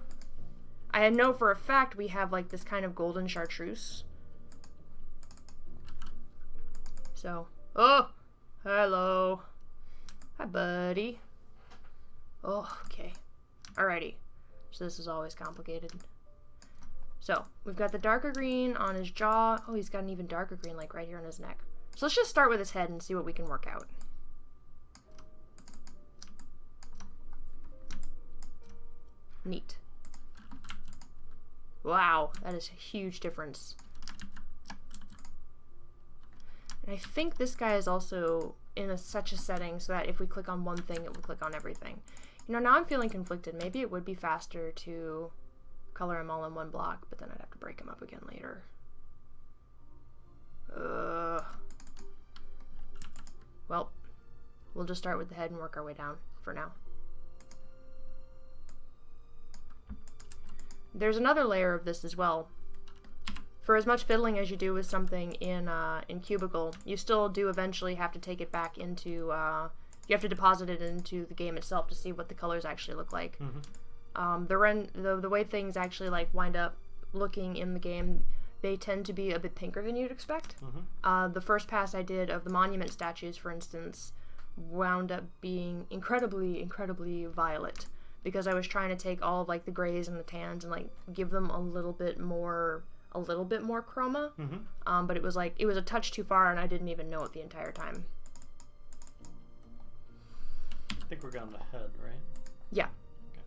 I know for a fact we have like this kind of golden chartreuse. So, oh, hello. Hi, buddy. Oh, okay. Alrighty. So this is always complicated. So, we've got the darker green on his jaw. Oh, he's got an even darker green like right here on his neck. So let's just start with his head and see what we can work out. Neat. Wow, that is a huge difference. And I think this guy is also in such a setting so that if we click on one thing, it will click on everything. You know, now I'm feeling conflicted. Maybe it would be faster to color him all in one block, but then I'd have to break him up again later. Well, we'll just start with the head and work our way down for now. There's another layer of this as well. For as much fiddling as you do with something in Cubicle, you still do eventually have to take it back into, you have to deposit it into the game itself to see what the colors actually look like. Mm-hmm. The way things actually like wind up looking in the game, they tend to be a bit pinker than you'd expect. Mm-hmm. The first pass I did of the monument statues, for instance, wound up being incredibly, incredibly violet because I was trying to take all of like the grays and the tans and like give them a little bit more chroma. Mm-hmm. But it was a touch too far and I didn't even know it the entire time. I think we're going to head, right? Yeah.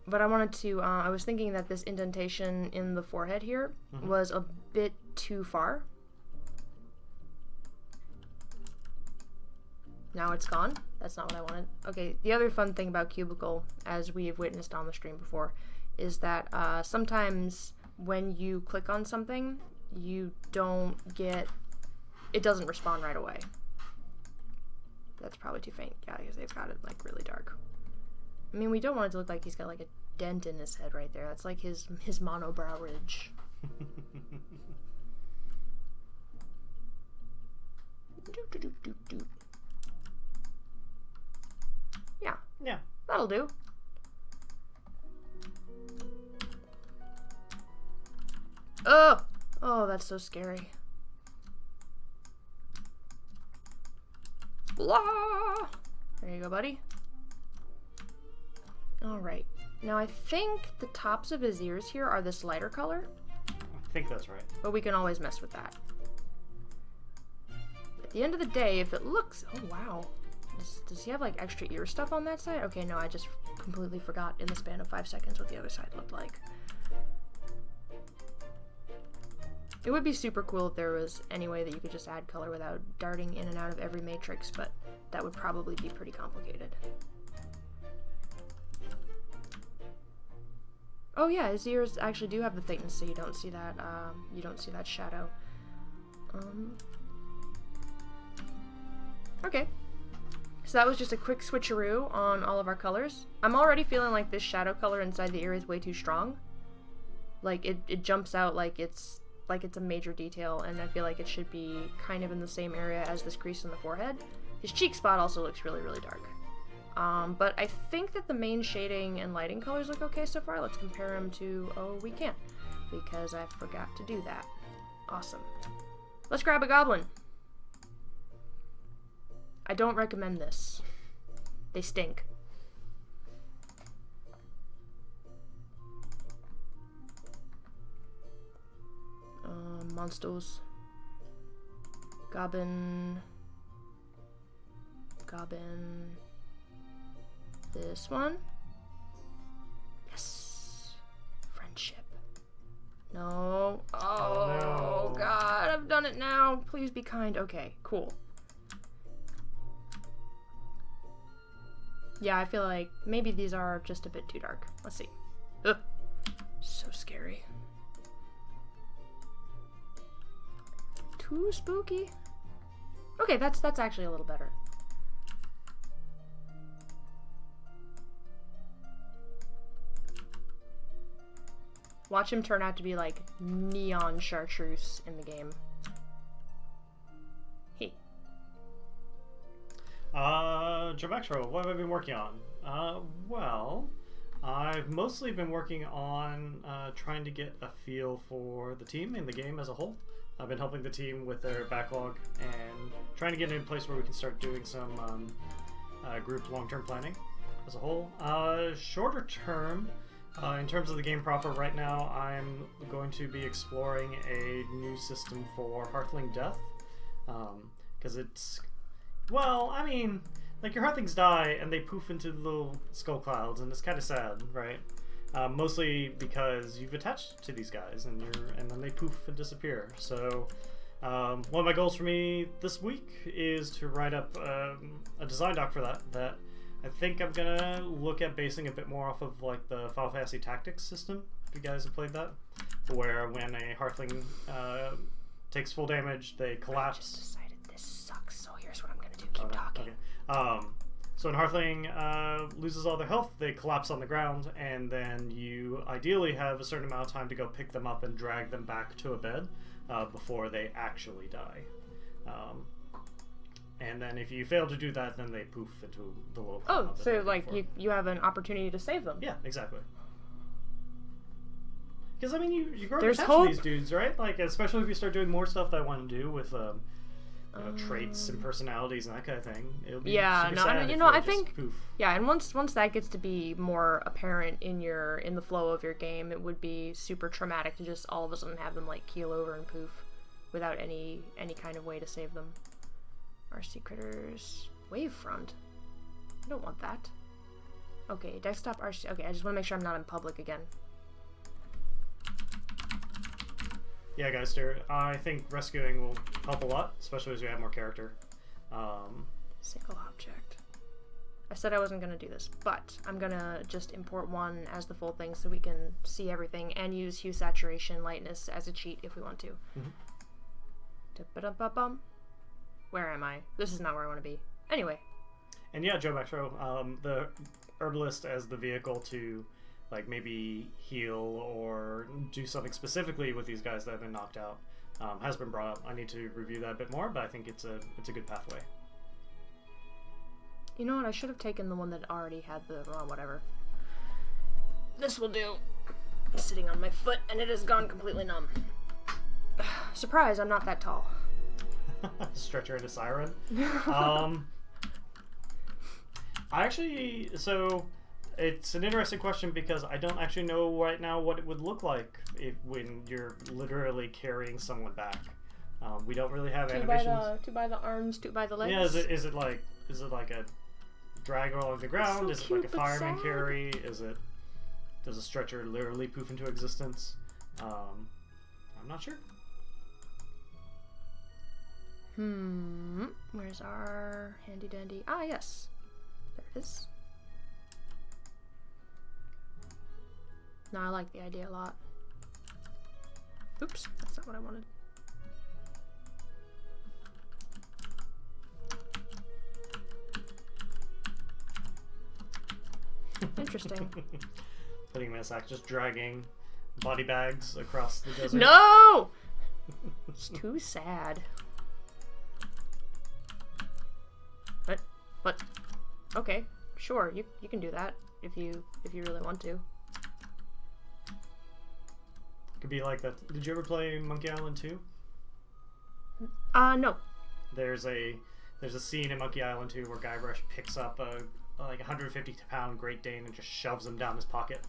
But I wanted to, I was thinking that this indentation in the forehead here mm-hmm. was a bit too far. Now it's gone. That's not what I wanted. Okay, the other fun thing about Cubicle, as we've witnessed on the stream before, is that sometimes when you click on something, you don't get, it doesn't respond right away. That's probably too faint. Yeah, because they've got it like really dark. I mean, we don't want it to look like he's got like a dent in his head right there. That's like his monobrow ridge. Yeah. Yeah. That'll do. Oh! Oh, that's so scary. Blah! There you go, buddy. Alright. Now I think the tops of his ears here are this lighter color. I think that's right. But we can always mess with that. At the end of the day, if it looks... Oh, wow. Does he have, like, extra ear stuff on that side? Okay, no, I just completely forgot in the span of 5 seconds what the other side looked like. It would be super cool if there was any way that you could just add color without darting in and out of every matrix, but that would probably be pretty complicated. Oh yeah, his ears actually do have the thickness, so you don't see that shadow. Okay. So that was just a quick switcheroo on all of our colors. I'm already feeling like this shadow color inside the ear is way too strong. Like it jumps out like it's a major detail, and I feel like it should be kind of in the same area as this crease in the forehead. His cheek spot also looks really, really dark. But I think that the main shading and lighting colors look okay so far. Let's compare them to, oh, we can't, because I forgot to do that. Awesome. Let's grab a goblin. I don't recommend this. They stink. Monsters. Goblin. This one. Yes. Friendship. No. Oh, no. God, I've done it now. Please be kind. Okay, cool. Yeah, I feel like maybe these are just a bit too dark. Let's see. Ugh. So scary. Too spooky. Okay, that's actually a little better. Watch him turn out to be like neon chartreuse in the game. Hey. Joe Maxwell, what have I been working on? Well, I've mostly been working on trying to get a feel for the team and the game as a whole. I've been helping the team with their backlog and trying to get in a place where we can start doing some group long-term planning as a whole. Shorter term, in terms of the game proper, right now I'm going to be exploring a new system for Hearthling Death. Because it's, well, I mean, like your Hearthlings die and they poof into little skull clouds, and it's kind of sad, right? Mostly because you've attached to these guys, and then they poof and disappear. So one of my goals for me this week is to write up a design doc for that I think I'm gonna look at basing a bit more off of like the Final Fantasy Tactics system, if you guys have played that, where when a Hearthling takes full damage, they collapse. I just decided this sucks, so here's what I'm gonna do. Keep talking. Okay. So when Hearthling loses all their health, they collapse on the ground, and then you ideally have a certain amount of time to go pick them up and drag them back to a bed before they actually die. And then if you fail to do that, then they poof into the little cloud. Oh, so like you have an opportunity to save them. Yeah, exactly. Because I mean, you grow There's attached hope. to these dudes, right? Like, especially if you start doing more stuff that I want to do with traits and personalities and that kind of thing. It'll be super sad if I they think just poof. yeah, and once that gets to be more apparent in the flow of your game, it would be super traumatic to just all of a sudden have them like keel over and poof without any kind of way to save them. RC critters. Wavefront. I don't want that. Okay, desktop RC. Okay, I just want to make sure I'm not in public again. Yeah, guys, I think rescuing will help a lot, especially as you add more character. Single object. I said I wasn't going to do this, but I'm going to just import one as the full thing so we can see everything and use hue, saturation, lightness as a cheat if we want to. Da-ba-dum-ba-bum. Where am I? This is not where I want to be. Anyway. And yeah, Joe Maxwell, the herbalist as the vehicle to like maybe heal or do something specifically with these guys that have been knocked out has been brought up. I need to review that a bit more, but I think it's a good pathway. You know what? I should have taken the one that already had the whatever. This will do. It's sitting on my foot and it has gone completely numb. Surprise! I'm not that tall. Stretcher into Siren. So it's an interesting question because I don't actually know right now what it would look like when you're literally carrying someone back. We don't really have animations. Two by the arms, two by the legs. Yeah, is it like a drag along the ground? So is it cute, like a fireman carry? Does a stretcher literally poof into existence? I'm not sure. Where's our handy dandy? Ah, yes. There it is. No, I like the idea a lot. Oops, that's not what I wanted. Interesting. Putting him in a sack, just dragging body bags across the desert. No! It's too sad. What? Okay, sure. You can do that if you really want to. Could be like that. Did you ever play Monkey Island 2? No. There's a scene in Monkey Island 2 where Guybrush picks up a like 150-pound Great Dane and just shoves him down his pocket.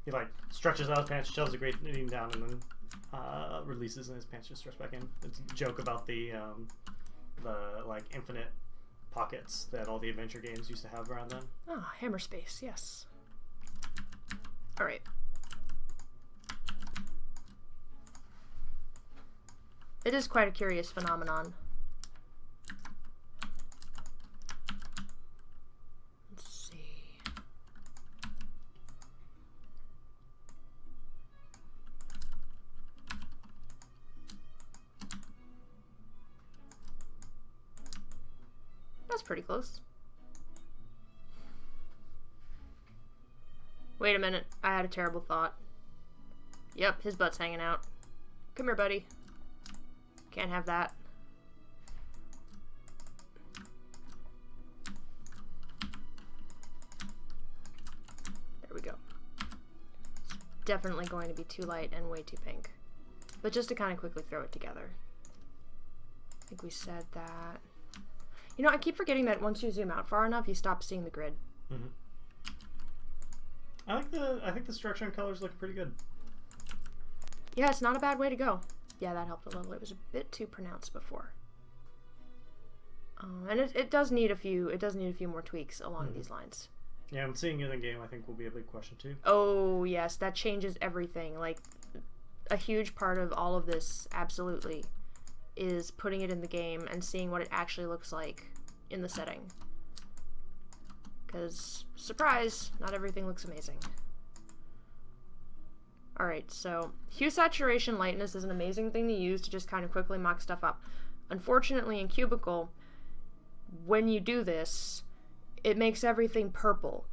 He like stretches out his pants, shoves the Great Dane down, and then releases, and his pants just stretch back in. It's a joke about the like infinite pockets that all the adventure games used to have around then. Oh, hammer space, yes. All right. It is quite a curious phenomenon. Let's see. That's pretty close. Wait a minute. I had a terrible thought. Yep, his butt's hanging out. Come here, buddy. Can't have that. There we go. Definitely going to be too light and way too pink. But just to kind of quickly throw it together. I think we said that. You know, I keep forgetting that once you zoom out far enough, you stop seeing the grid. Mm-hmm. I think the structure and colors look pretty good. Yeah, it's not a bad way to go. Yeah, that helped a little. It was a bit too pronounced before. And it does need a few more tweaks along these lines. Yeah, and seeing it in game I think will be a big question too. Oh, yes, that changes everything. Like, a huge part of all of this, absolutely, is putting it in the game and seeing what it actually looks like in the setting. Because, surprise, not everything looks amazing. Alright, so hue, saturation, lightness is an amazing thing to use to just kind of quickly mock stuff up. Unfortunately, in Cubicle, when you do this, it makes everything purple.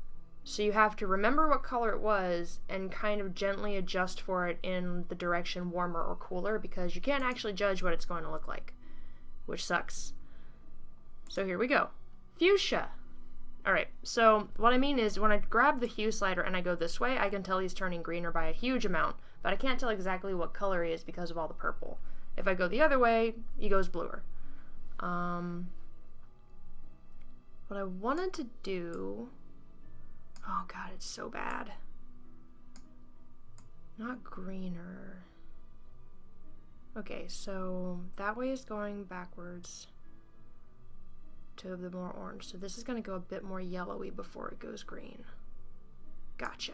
So you have to remember what color it was and kind of gently adjust for it in the direction warmer or cooler, because you can't actually judge what it's going to look like, which sucks. So here we go. Fuchsia. Alright, so what I mean is when I grab the hue slider and I go this way, I can tell he's turning greener by a huge amount, but I can't tell exactly what color he is because of all the purple. If I go the other way, he goes bluer. What I wanted to do... Oh god, it's so bad. Not greener. Okay, so that way is going backwards to the more orange. So this is going to go a bit more yellowy before it goes green. Gotcha.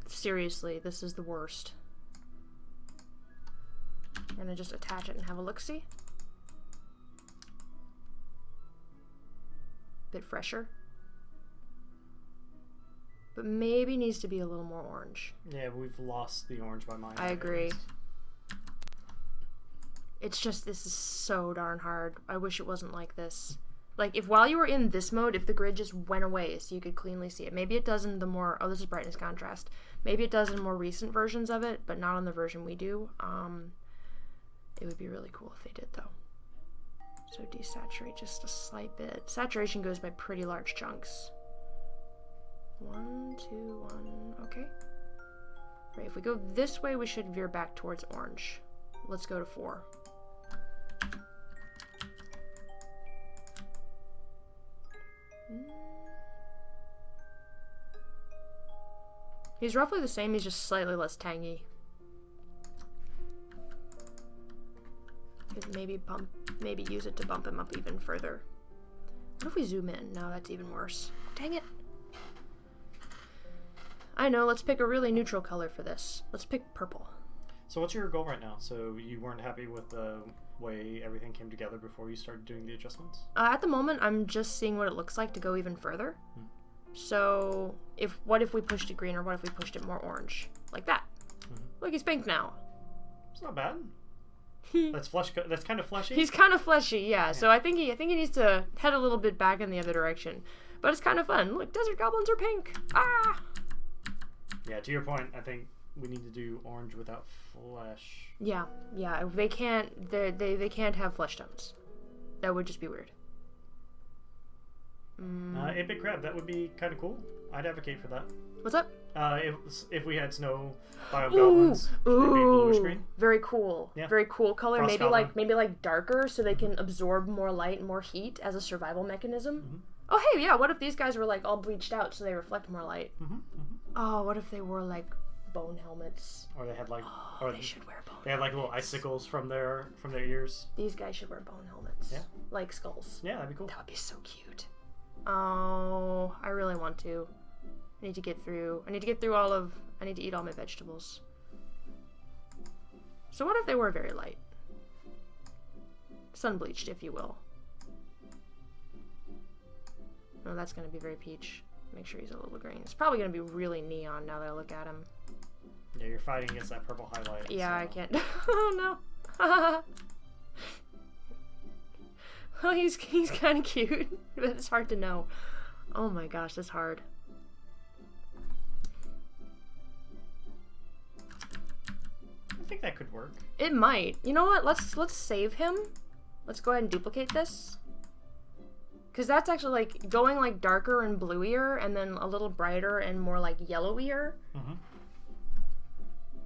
Seriously, this is the worst. I'm going to just attach it and have a look-see. Bit fresher. But maybe needs to be a little more orange. Yeah, we've lost the orange by my eye. I agree. It's just, this is so darn hard. I wish it wasn't like this. Like, if while you were in this mode, if the grid just went away so you could cleanly see it. Maybe it does in the more... Oh, this is brightness contrast. Maybe it does in more recent versions of it, but not on the version we do. It would be really cool if they did, though. So desaturate just a slight bit. Saturation goes by pretty large chunks. 1, 2, 1. Okay. Right, if we go this way, we should veer back towards orange. Let's go to 4. He's roughly the same, he's just slightly less tangy. Could maybe use it to bump him up even further. What if we zoom in? No, that's even worse. Dang it. I know, let's pick a really neutral color for this. Let's pick purple. So what's your goal right now? So you weren't happy with the way everything came together before you started doing the adjustments? At the moment, I'm just seeing what it looks like to go even further. So, what if we pushed it green, or what if we pushed it more orange? Like that. Look, he's pink now. It's not bad. That's that's kind of fleshy. He's kind of fleshy, yeah. So I think he needs to head a little bit back in the other direction. But it's kind of fun. Look, desert goblins are pink. Ah! Yeah, to your point, I think we need to do orange without flesh. Yeah. They can't. They can't have flesh tones. That would just be weird. 8-bit crab. That would be kind of cool. I'd advocate for that. What's up? If we had snow bio goblins, they'd be bluish green. Very cool. Yeah. Very cool color. Frost maybe like darker, so they can absorb more light and more heat as a survival mechanism. Mm-hmm. Oh hey, yeah. What if these guys were like all bleached out, so they reflect more light? Mm-hmm. Oh, what if they wore like bone helmets? Or they had like, they should wear bone. They had like little icicles from their ears. These guys should wear bone helmets. Yeah. Like skulls. Yeah, that'd be cool. That would be so cute. Oh, I really want to. I need to get through all of. I need to eat all my vegetables. So what if they were very light? Sun bleached, if you will. Oh, that's gonna be very peach. Make sure he's a little green. It's probably gonna be really neon now that I look at him. Yeah, you're fighting against that purple highlight. Yeah, so. I can't. Oh no. Well, he's kind of cute, but it's hard to know. Oh my gosh, that's hard. I think that could work. It might. You know what? Let's save him. Let's go ahead and duplicate this. Because that's actually like going like darker and bluier, and then a little brighter and more like yellowier. Mm-hmm.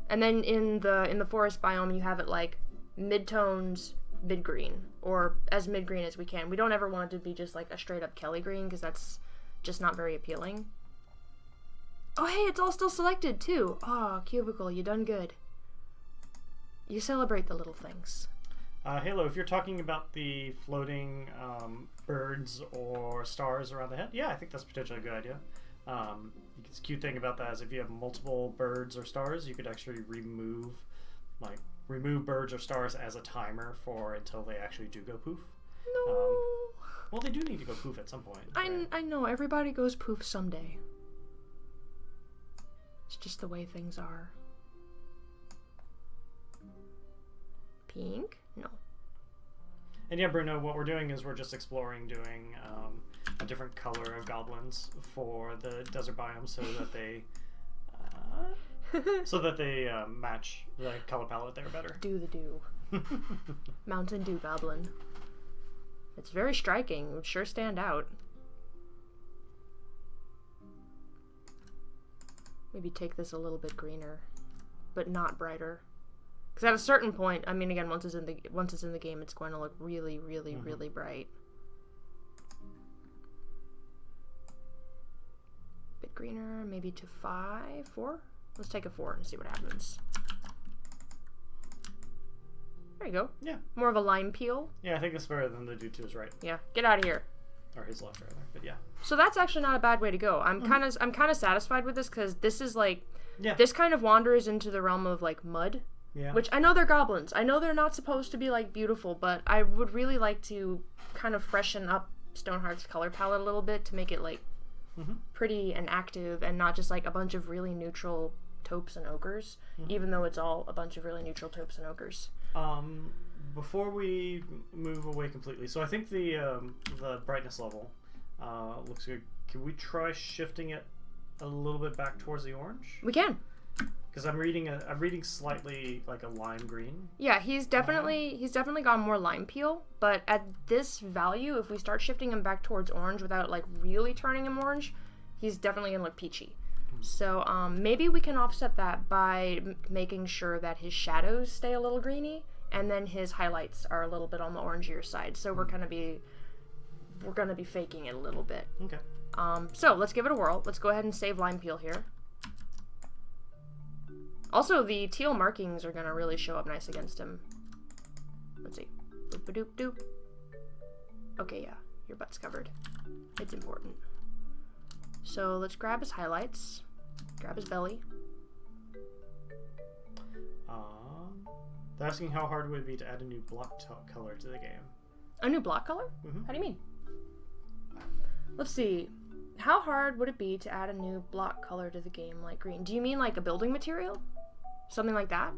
And then in the forest biome, you have it like mid-tones, mid-green, or as mid-green as we can. We don't ever want it to be just like a straight-up Kelly green, because that's just not very appealing. Oh, hey, it's all still selected, too. Oh, Cubicle, you done good. You celebrate the little things. Halo, if you're talking about the floating birds or stars around the head, yeah, I think that's potentially a good idea. The cute thing about that is if you have multiple birds or stars, you could actually remove birds or stars as a timer for until they actually do go poof. No. Well, they do need to go poof at some point. Right? I know, everybody goes poof someday. It's just the way things are. Pink? No. And yeah, Bruno, what we're doing is we're just exploring doing a different color of goblins for the desert biome so that they match the color palette there better. Do the do. Mountain Dew Goblin. It's very striking. It would sure stand out. Maybe take this a little bit greener, but not brighter. Because at a certain point, I mean, again, once it's in the game, it's going to look really, really, really bright. Bit greener, maybe to 5, 4. Let's take a 4 and see what happens. There you go. Yeah. More of a lime peel. Yeah, I think it's better than the dude to his right. Yeah. Get out of here. Or his left, rather. But yeah. So that's actually not a bad way to go. I'm kind of satisfied with this because this is like, this kind of wanders into the realm of like mud. Yeah. Which I know they're goblins. I know they're not supposed to be like beautiful, but I would really like to kind of freshen up Stonehearth's color palette a little bit to make it like pretty and active and not just like a bunch of really neutral taupes and ochres, even though it's all a bunch of really neutral taupes and ochres. Before we move away completely, so I think the brightness level looks good. Can we try shifting it a little bit back towards the orange? We can. Because I'm reading slightly like a lime green. Yeah, he's definitely gone more lime peel, but at this value, if we start shifting him back towards orange without like really turning him orange, he's definitely gonna look peachy. So maybe we can offset that by making sure that his shadows stay a little greeny, and then his highlights are a little bit on the orangier side. So we're gonna be faking it a little bit. Okay. So let's give it a whirl. Let's go ahead and save lime peel here. Also, the teal markings are gonna really show up nice against him. Let's see. Boop-a-doop-doop. Okay, yeah, your butt's covered. It's important. So let's grab his highlights. Grab his belly. They're asking how hard would it be to add a new block color to the game. A new block color? How do you mean? Let's see. How hard would it be to add a new block color to the game, like green? Do you mean like a building material? Something like that?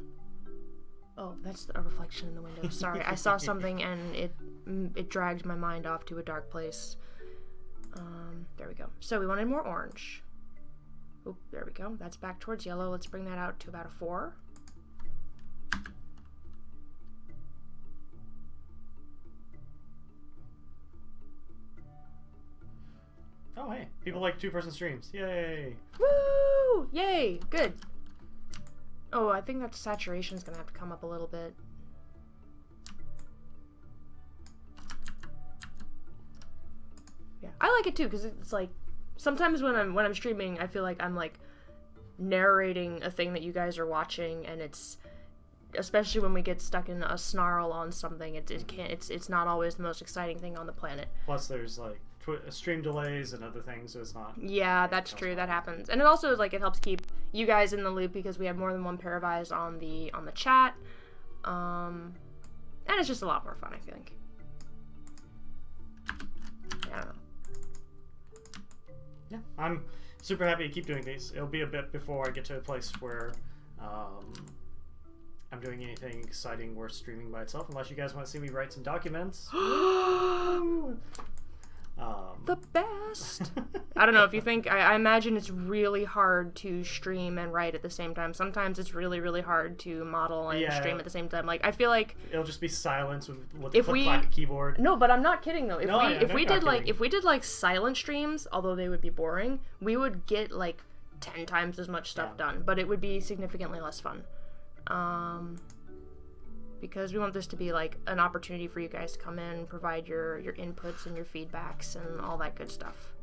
Oh, that's a reflection in the window. Sorry, I saw something and it dragged my mind off to a dark place. There we go. So we wanted more orange. Oop, there we go. That's back towards yellow. Let's bring that out to about a 4. Oh, hey. People like 2-person streams. Yay! Woo! Yay! Good. Oh, I think that saturation's gonna have to come up a little bit. Yeah, I like it too, because it's like, sometimes when I'm streaming, I feel like I'm like narrating a thing that you guys are watching, and it's, especially when we get stuck in a snarl on something, it's not always the most exciting thing on the planet. Plus, there's like stream delays and other things, so it's not. Yeah, that's true. That happens, and it also like it helps keep you guys in the loop because we have more than one pair of eyes on the chat, and it's just a lot more fun. I think. I don't know. Yeah, I'm super happy to keep doing these. It'll be a bit before I get to a place where I'm doing anything exciting worth streaming by itself, unless you guys want to see me write some documents. The best. I don't know if you think. I imagine it's really hard to stream and write at the same time. Sometimes it's really, really hard to model and stream at the same time. Like I feel like it'll just be silence with the click-clack keyboard. No, but I'm not kidding though. If we did like silent streams, although they would be boring, we would get like 10 times as much stuff done, but it would be significantly less fun. Because we want this to be like an opportunity for you guys to come in, provide your inputs and your feedbacks and all that good stuff.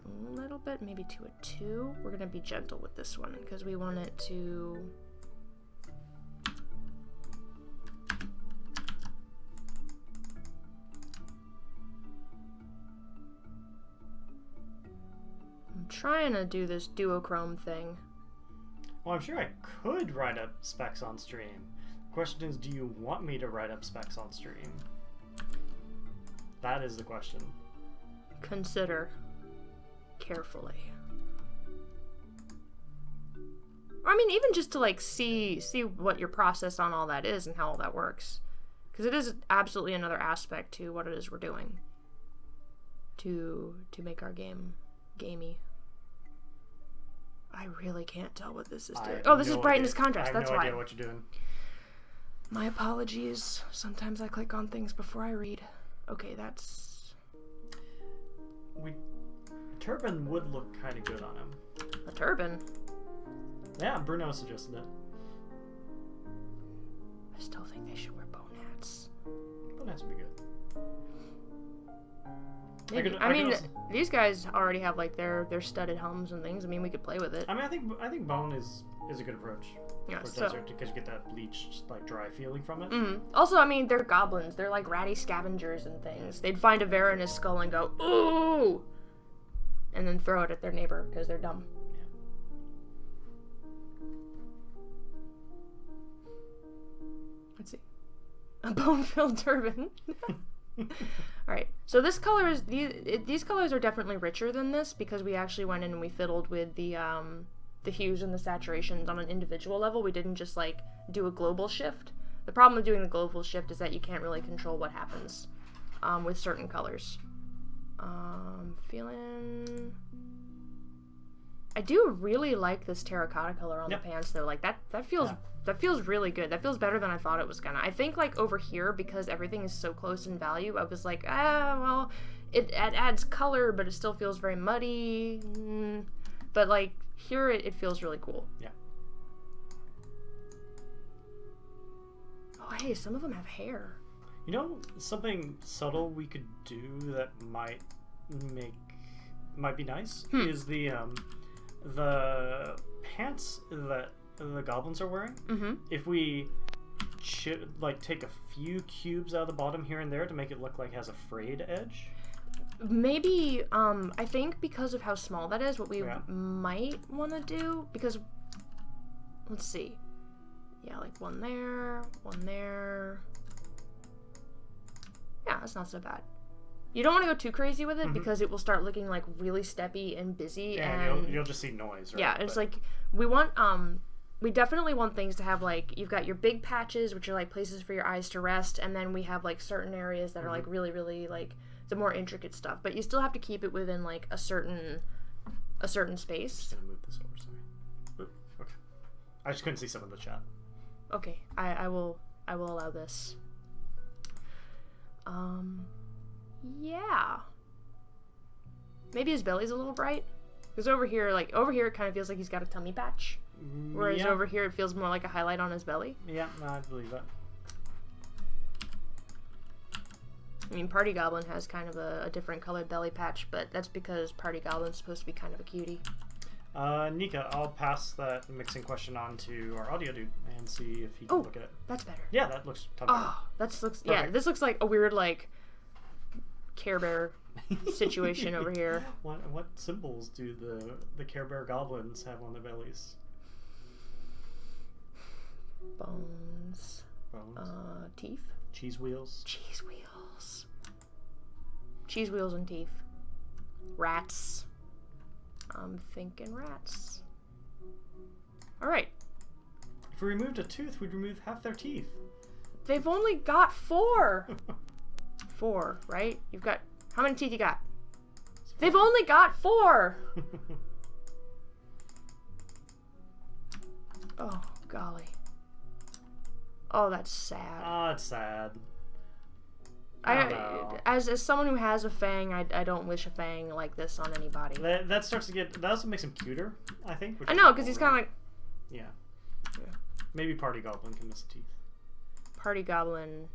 A little bit, maybe to a 2. We're gonna be gentle with this one because we want it to. I'm trying to do this duochrome thing. Well, I'm sure I could write up specs on stream. The question is, do you want me to write up specs on stream? That is the question. Consider carefully. I mean, even just to like see what your process on all that is and how all that works, because it is absolutely another aspect to what it is we're doing to make our game gamey. I really can't tell what this is doing. Oh, this is brightness contrast. That's why. I have no idea what you're doing. My apologies. Sometimes I click on things before I read. Okay, that's. A turban would look kind of good on him. A turban? Yeah, Bruno suggested it. I still think they should wear bone hats. Bone hats would be good. Maybe. I mean, these guys already have like their studded helms and things. I mean, we could play with it. I mean, I think bone is a good approach. Yeah, for desert, because you get that bleached, like dry feeling from it. Mm-hmm. Also, I mean, they're goblins. They're like ratty scavengers and things. They'd find a Vera in his skull and go, ooh, and then throw it at their neighbor because they're dumb. Yeah. Let's see, a bone-filled turban. All right, so this color is these colors are definitely richer than this because we actually went in and we fiddled with the hues and the saturations on an individual level. We didn't just like do a global shift. The problem with doing the global shift is that you can't really control what happens with certain colors. I do really like this terracotta color on the pants though. Like that feels really good. That feels better than I thought it was gonna. I think like over here, because everything is so close in value, I was like, well, it adds color, but it still feels very muddy. But like here, it feels really cool. Yeah. Oh, hey, some of them have hair. You know, something subtle we could do that might be nice is the pants that the goblins are wearing. Mm-hmm. If we take a few cubes out of the bottom here and there to make it look like it has a frayed edge. Maybe, I think because of how small that is, what we might want to do, because, let's see. Yeah, like one there. Yeah, that's not so bad. You don't want to go too crazy with it because it will start looking like really steppy and busy. Yeah, and you'll just see noise, right? Yeah, it's like, we want we definitely want things to have, like, you've got your big patches, which are, like, places for your eyes to rest, and then we have, like, certain areas that are, like, really, really, like, the more intricate stuff. But you still have to keep it within, like, a certain space. I'm just gonna move this over, sorry. Oop, okay. I just couldn't see some of the chat. Okay, I will allow this. Yeah. Maybe his belly's a little bright. Because over here it kind of feels like he's got a tummy patch. Whereas over here it feels more like a highlight on his belly. Yeah, no, I believe that. I mean, Party Goblin has kind of a different colored belly patch, but that's because Party Goblin's supposed to be kind of a cutie. Nika, I'll pass that mixing question on to our audio dude and see if he can look at it. That's better. Yeah, that looks a ton better. Yeah, this looks like a weird, like, Care Bear situation over here. What symbols do the Care Bear goblins have on their bellies? Bones. Teeth. Cheese wheels. Cheese wheels. Cheese wheels and teeth. Rats. I'm thinking rats. Alright. If we removed a tooth, we'd remove half their teeth. They've only got 4. 4, right? You've got... How many teeth you got? They've only got 4! Oh, golly. Oh, that's sad. Oh, it's sad. As someone who has a fang, I don't wish a fang like this on anybody. That starts to get... That also makes him cuter, I think. I know, because he's kind of like... Yeah. Maybe Party Goblin can miss a teeth. Party Goblin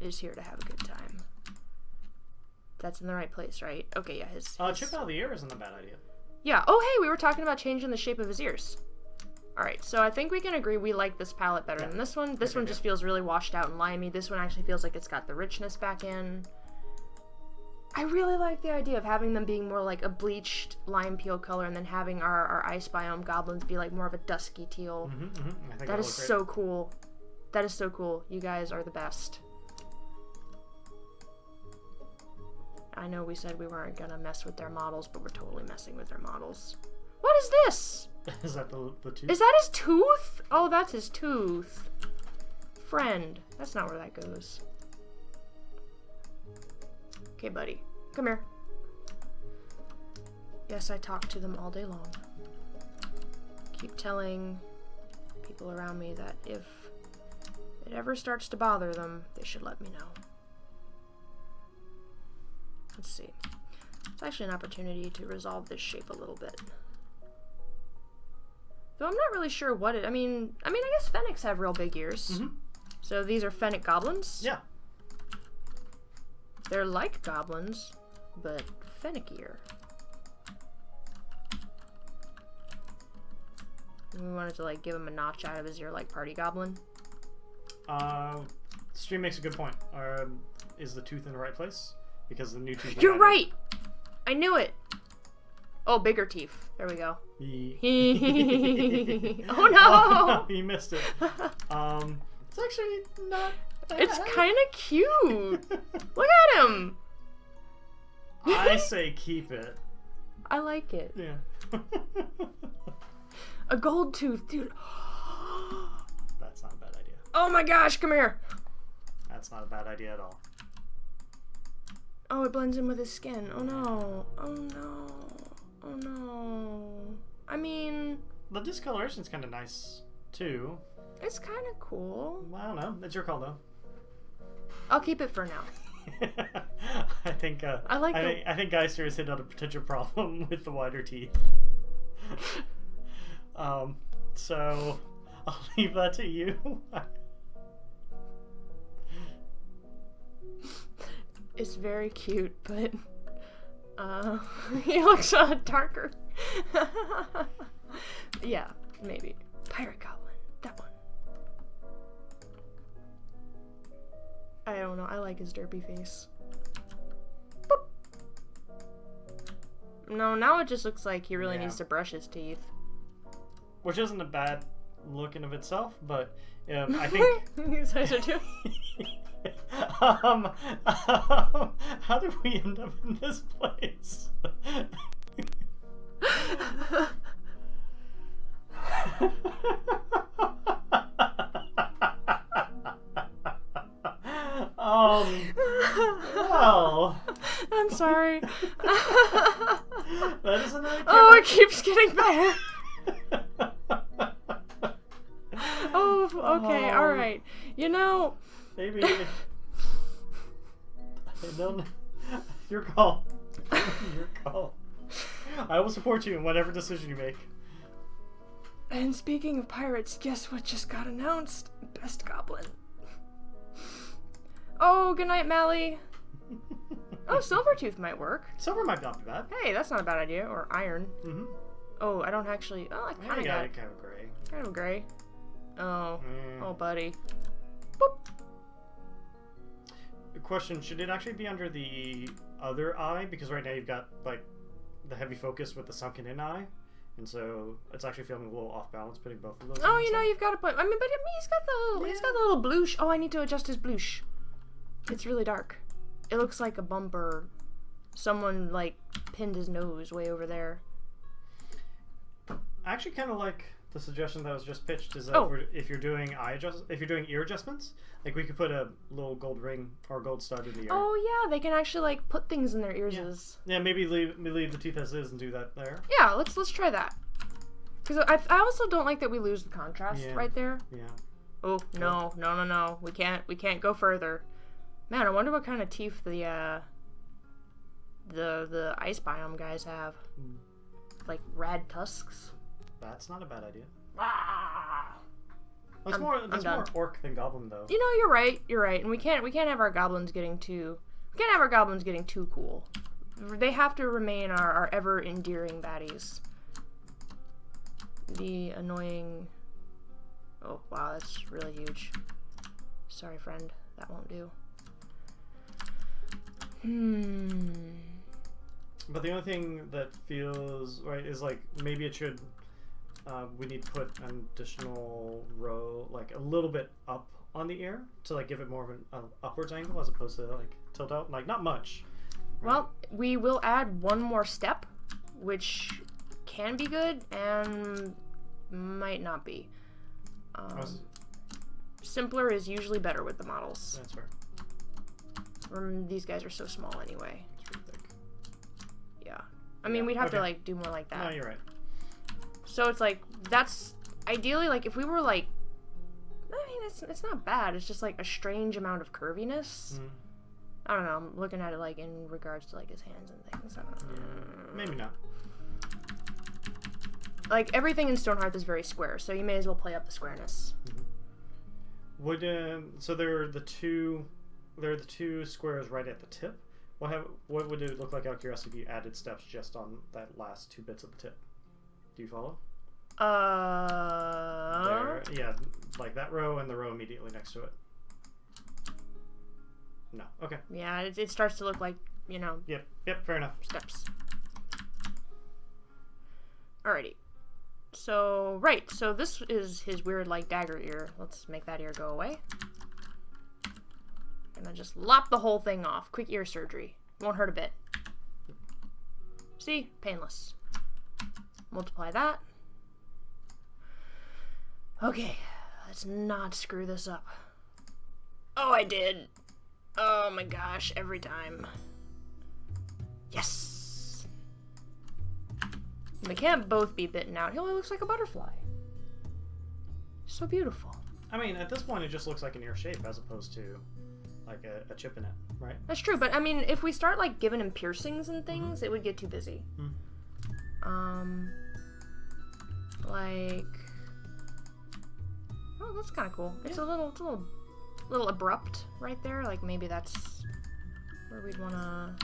is here to have a good time. That's in the right place, right? Okay, yeah, his... Chip out of the ear isn't a bad idea. Yeah. Oh, hey, we were talking about changing the shape of his ears. Alright, so I think we can agree we like this palette better than this one. This one just feels really washed out and limey. This one actually feels like it's got the richness back in. I really like the idea of having them being more like a bleached lime peel color and then having our ice biome goblins be like more of a dusky teal. I think that is so cool. That is so cool. You guys are the best. I know we said we weren't gonna mess with their models, but we're totally messing with their models. What is this? Is that the tooth? Is that his tooth? Oh, that's his tooth. Friend. That's not where that goes. Okay, buddy. Come here. Yes, I talk to them all day long. Keep telling people around me that if it ever starts to bother them, they should let me know. Let's see. It's actually an opportunity to resolve this shape a little bit. Though I'm not really sure what it... I mean, I guess Fennecs have real big ears. So these are Fennec goblins? Yeah. They're like goblins, but Fennecier. We wanted to, like, give him a notch out of his ear like Party Goblin. Stream makes a good point. Is the tooth in the right place? Because the new tooth... You're right! I knew it! Oh, bigger teeth. There we go. Oh no! Oh, no! You missed it. It's actually not bad. It's kind of cute. Look at him. I say keep it. I like it. Yeah. A gold tooth, dude. That's not a bad idea. Oh my gosh, come here. That's not a bad idea at all. Oh, it blends in with his skin. Oh no. Oh no. Oh no. I mean... The discoloration's kind of nice, too. It's kind of cool. I don't know. It's your call, though. I'll keep it for now. I think I think Geister has hit on a potential problem with the wider teeth. So I'll leave that to you. It's very cute, but he looks darker. Yeah, maybe. Pirate Goblin. That one. I don't know. I like his derpy face. Boop. No, now it just looks like he really needs to brush his teeth. Which isn't a bad look in of itself, but I think... These guys are too... How did we end up in this place? Well. I'm sorry. That is another camera. Oh, it keeps getting better. Oh, okay, alright. You know... Maybe... No, your call. Your call. I will support you in whatever decision you make. And speaking of pirates, guess what just got announced? Best Goblin. Oh, good night, Mally. Oh, Silvertooth might work. Silver might not be bad. Hey, that's not a bad idea. Or iron. Mm-hmm. Oh, I don't actually... Oh, I kind of got it. Kind of gray. Kind of gray. Oh. Oh, buddy. Boop. Question, should it actually be under the other eye? Because right now you've got, like, the heavy focus with the sunken in eye. And so it's actually feeling a little off balance putting both of those. Oh, you know, you've got to put... I mean, but he's got the little... Yeah. He's got the little bloosh. Oh, I need to adjust his bloosh. It's really dark. It looks like a bumper. Someone, like, pinned his nose way over there. I actually kind of like the suggestion that was just pitched. Is that if you're doing ear adjustments, like we could put a little gold ring or gold stud in the ear. Oh yeah, they can actually like put things in their ears. Yeah, maybe leave the teeth as is and do that there. Yeah, let's try that. Because I also don't like that we lose the contrast right there. Yeah. Oh no. We can't go further. Man, I wonder what kind of teeth the ice biome guys have. Like rad tusks. That's not a bad idea. Ah! That's more orc than goblin though. You know, you're right, and we can't have our goblins getting too cool. They have to remain our ever endearing baddies. The annoying... Oh wow, that's really huge. Sorry friend, that won't do. But the only thing that feels right is like maybe it should we need to put an additional row like a little bit up on the ear to like give it more of an upwards angle as opposed to like tilt out, like not much. Right? Well, we will add one more step, which can be good and might not be. Simpler is usually better with the models. That's fair. These guys are so small anyway. It's pretty thick. Yeah. I mean, we'd have to like do more like that. No, you're right. So it's like, that's ideally like if we were like, I mean, it's not bad. It's just like a strange amount of curviness. I don't know. I'm looking at it like in regards to like his hands and things. I don't know. Yeah, maybe not. Like everything in Stonehearth is very square, so you may as well play up the squareness. Would so there are the two squares right at the tip. What would it look like out of curiosity if you added steps just on that last two bits of the tip? Do you follow? There, yeah, like that row and the row immediately next to it. No. Okay. Yeah, it starts to look like, you know. Yep, fair enough. Steps. Alrighty. So, so this is his weird, like, dagger ear. Let's make that ear go away. Gonna just lop the whole thing off. Quick ear surgery. Won't hurt a bit. See? Painless. Multiply that. Okay, let's not screw this up. Oh, I did. Oh my gosh, every time. Yes! They can't both be bitten out. He only looks like a butterfly. So beautiful. I mean, at this point, it just looks like an ear shape as opposed to like a chip in it, right? That's true, but I mean, if we start like giving him piercings and things, it would get too busy. Like, oh, that's kind of cool. Yeah. It's a little abrupt right there. Like maybe that's where we'd want to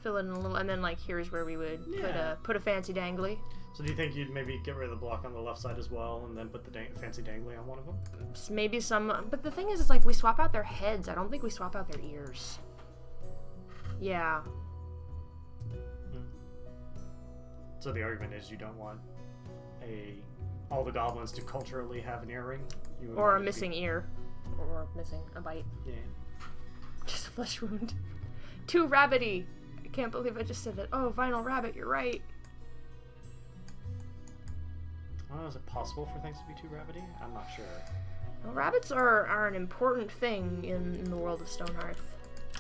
fill it in a little, and then like here's where we would put a fancy dangly. So do you think you'd maybe get rid of the block on the left side as well, and then put the fancy dangly on one of them? Maybe some, but the thing is like we swap out their heads. I don't think we swap out their ears. Yeah. So the argument is you don't want all the goblins to culturally have an earring. Or a missing ear. Or missing a bite. Yeah. Just a flesh wound. Too rabbity. I can't believe I just said that. Oh, vinyl rabbit, you're right. I don't know, is it possible for things to be too rabbity? I'm not sure. Well, rabbits are an important thing in the world of Stonehearth.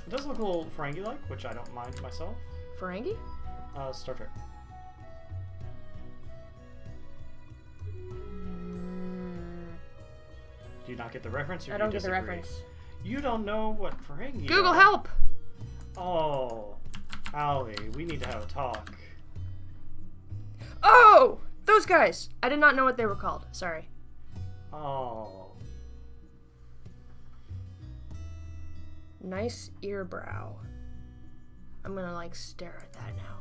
It does look a little Ferengi-like, which I don't mind myself. Ferengi? Star Trek. Do you not get the reference? Or I don't get the reference. You don't know what Ferengi Google are? help! Oh, Allie, we need to have a talk. Oh! Those guys! I did not know what they were called. Sorry. Oh. Nice earbrow. I'm gonna, like, stare at that now.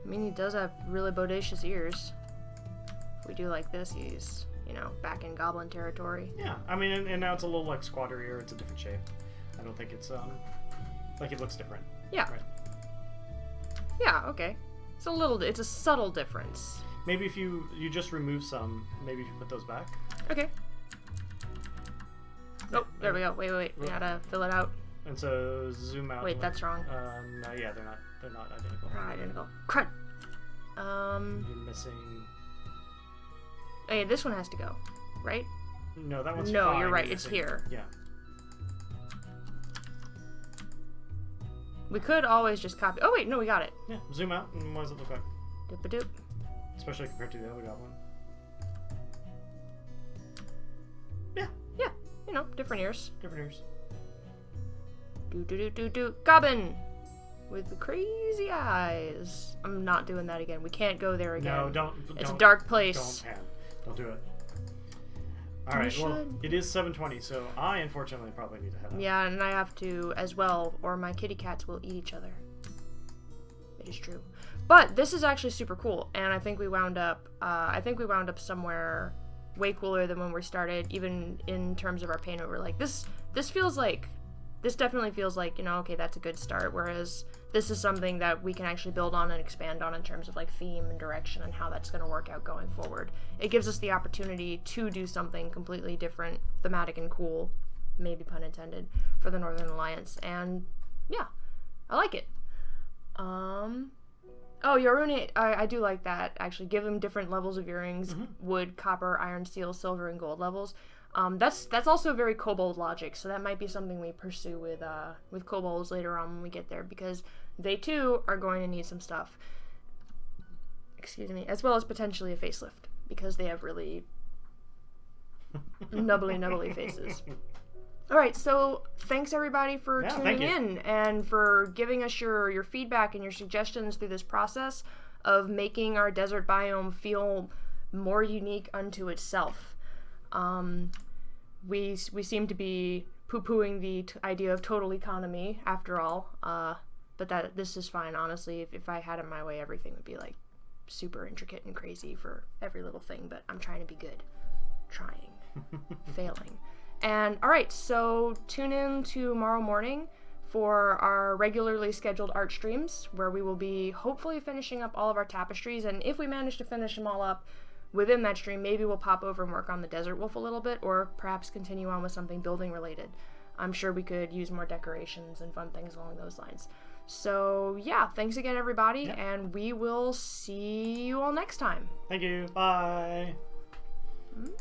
I mean, he does have really bodacious ears. If we do like this, he's, you know, back in goblin territory. Yeah, I mean, and now it's a little, like, squatter ear. It's a different shape. I don't think it's, like, it looks different. Yeah. Right. Yeah, okay. It's a subtle difference. Maybe if you just remove some, maybe you can put those back. Okay. Oh, there we go. Wait. We gotta fill it out. And so zoom out. Wait, that's wrong. No, yeah, they're not identical. They're not identical. Crud. You're missing. Hey, this one has to go, right? No, that one's No, fine. you're right. It's here. Yeah. We could always just copy. Oh wait, no, we got it. Yeah. Zoom out, and what does it look like? Doop-a-doop. Especially compared to the other goblin. Yeah. You know, different ears. Different ears. Do. Goblin! With the crazy eyes. I'm not doing that again. We can't go there again. No, don't. It's a dark place. Don't do it. Alright, well, it is 7:20, so I unfortunately probably need to head out. Yeah, and I have to as well, or my kitty cats will eat each other. It is true. But this is actually super cool, and I think we wound up somewhere way cooler than when we started, even in terms of our paint over. Like, this definitely feels like, you know, okay, that's a good start, whereas this is something that we can actually build on and expand on in terms of, like, theme and direction and how that's going to work out going forward. It gives us the opportunity to do something completely different, thematic and cool, maybe pun intended, for the Northern Alliance, and yeah, I like it. Oh, Yorune, I do like that, actually. Give them different levels of earrings, wood, copper, iron, steel, silver, and gold levels. That's also very kobold logic, so that might be something we pursue with kobolds later on when we get there, because they too are going to need some stuff. Excuse me, as well as potentially a facelift, because they have really nubbly faces. Alright, so thanks everybody for tuning in and for giving us your feedback and your suggestions through this process of making our desert biome feel more unique unto itself. We seem to be poo-pooing the idea of total economy after all, but this is fine, honestly. If I had it my way, everything would be like super intricate and crazy for every little thing, but I'm trying to be good. Trying. Failing. And alright, so tune in tomorrow morning for our regularly scheduled art streams, where we will be hopefully finishing up all of our tapestries, and if we manage to finish them all up within that stream, maybe we'll pop over and work on the Desert Wolf a little bit, or perhaps continue on with something building related. I'm sure we could use more decorations and fun things along those lines. So yeah, thanks again everybody, and we will see you all next time. Thank you. Bye. Mm-hmm.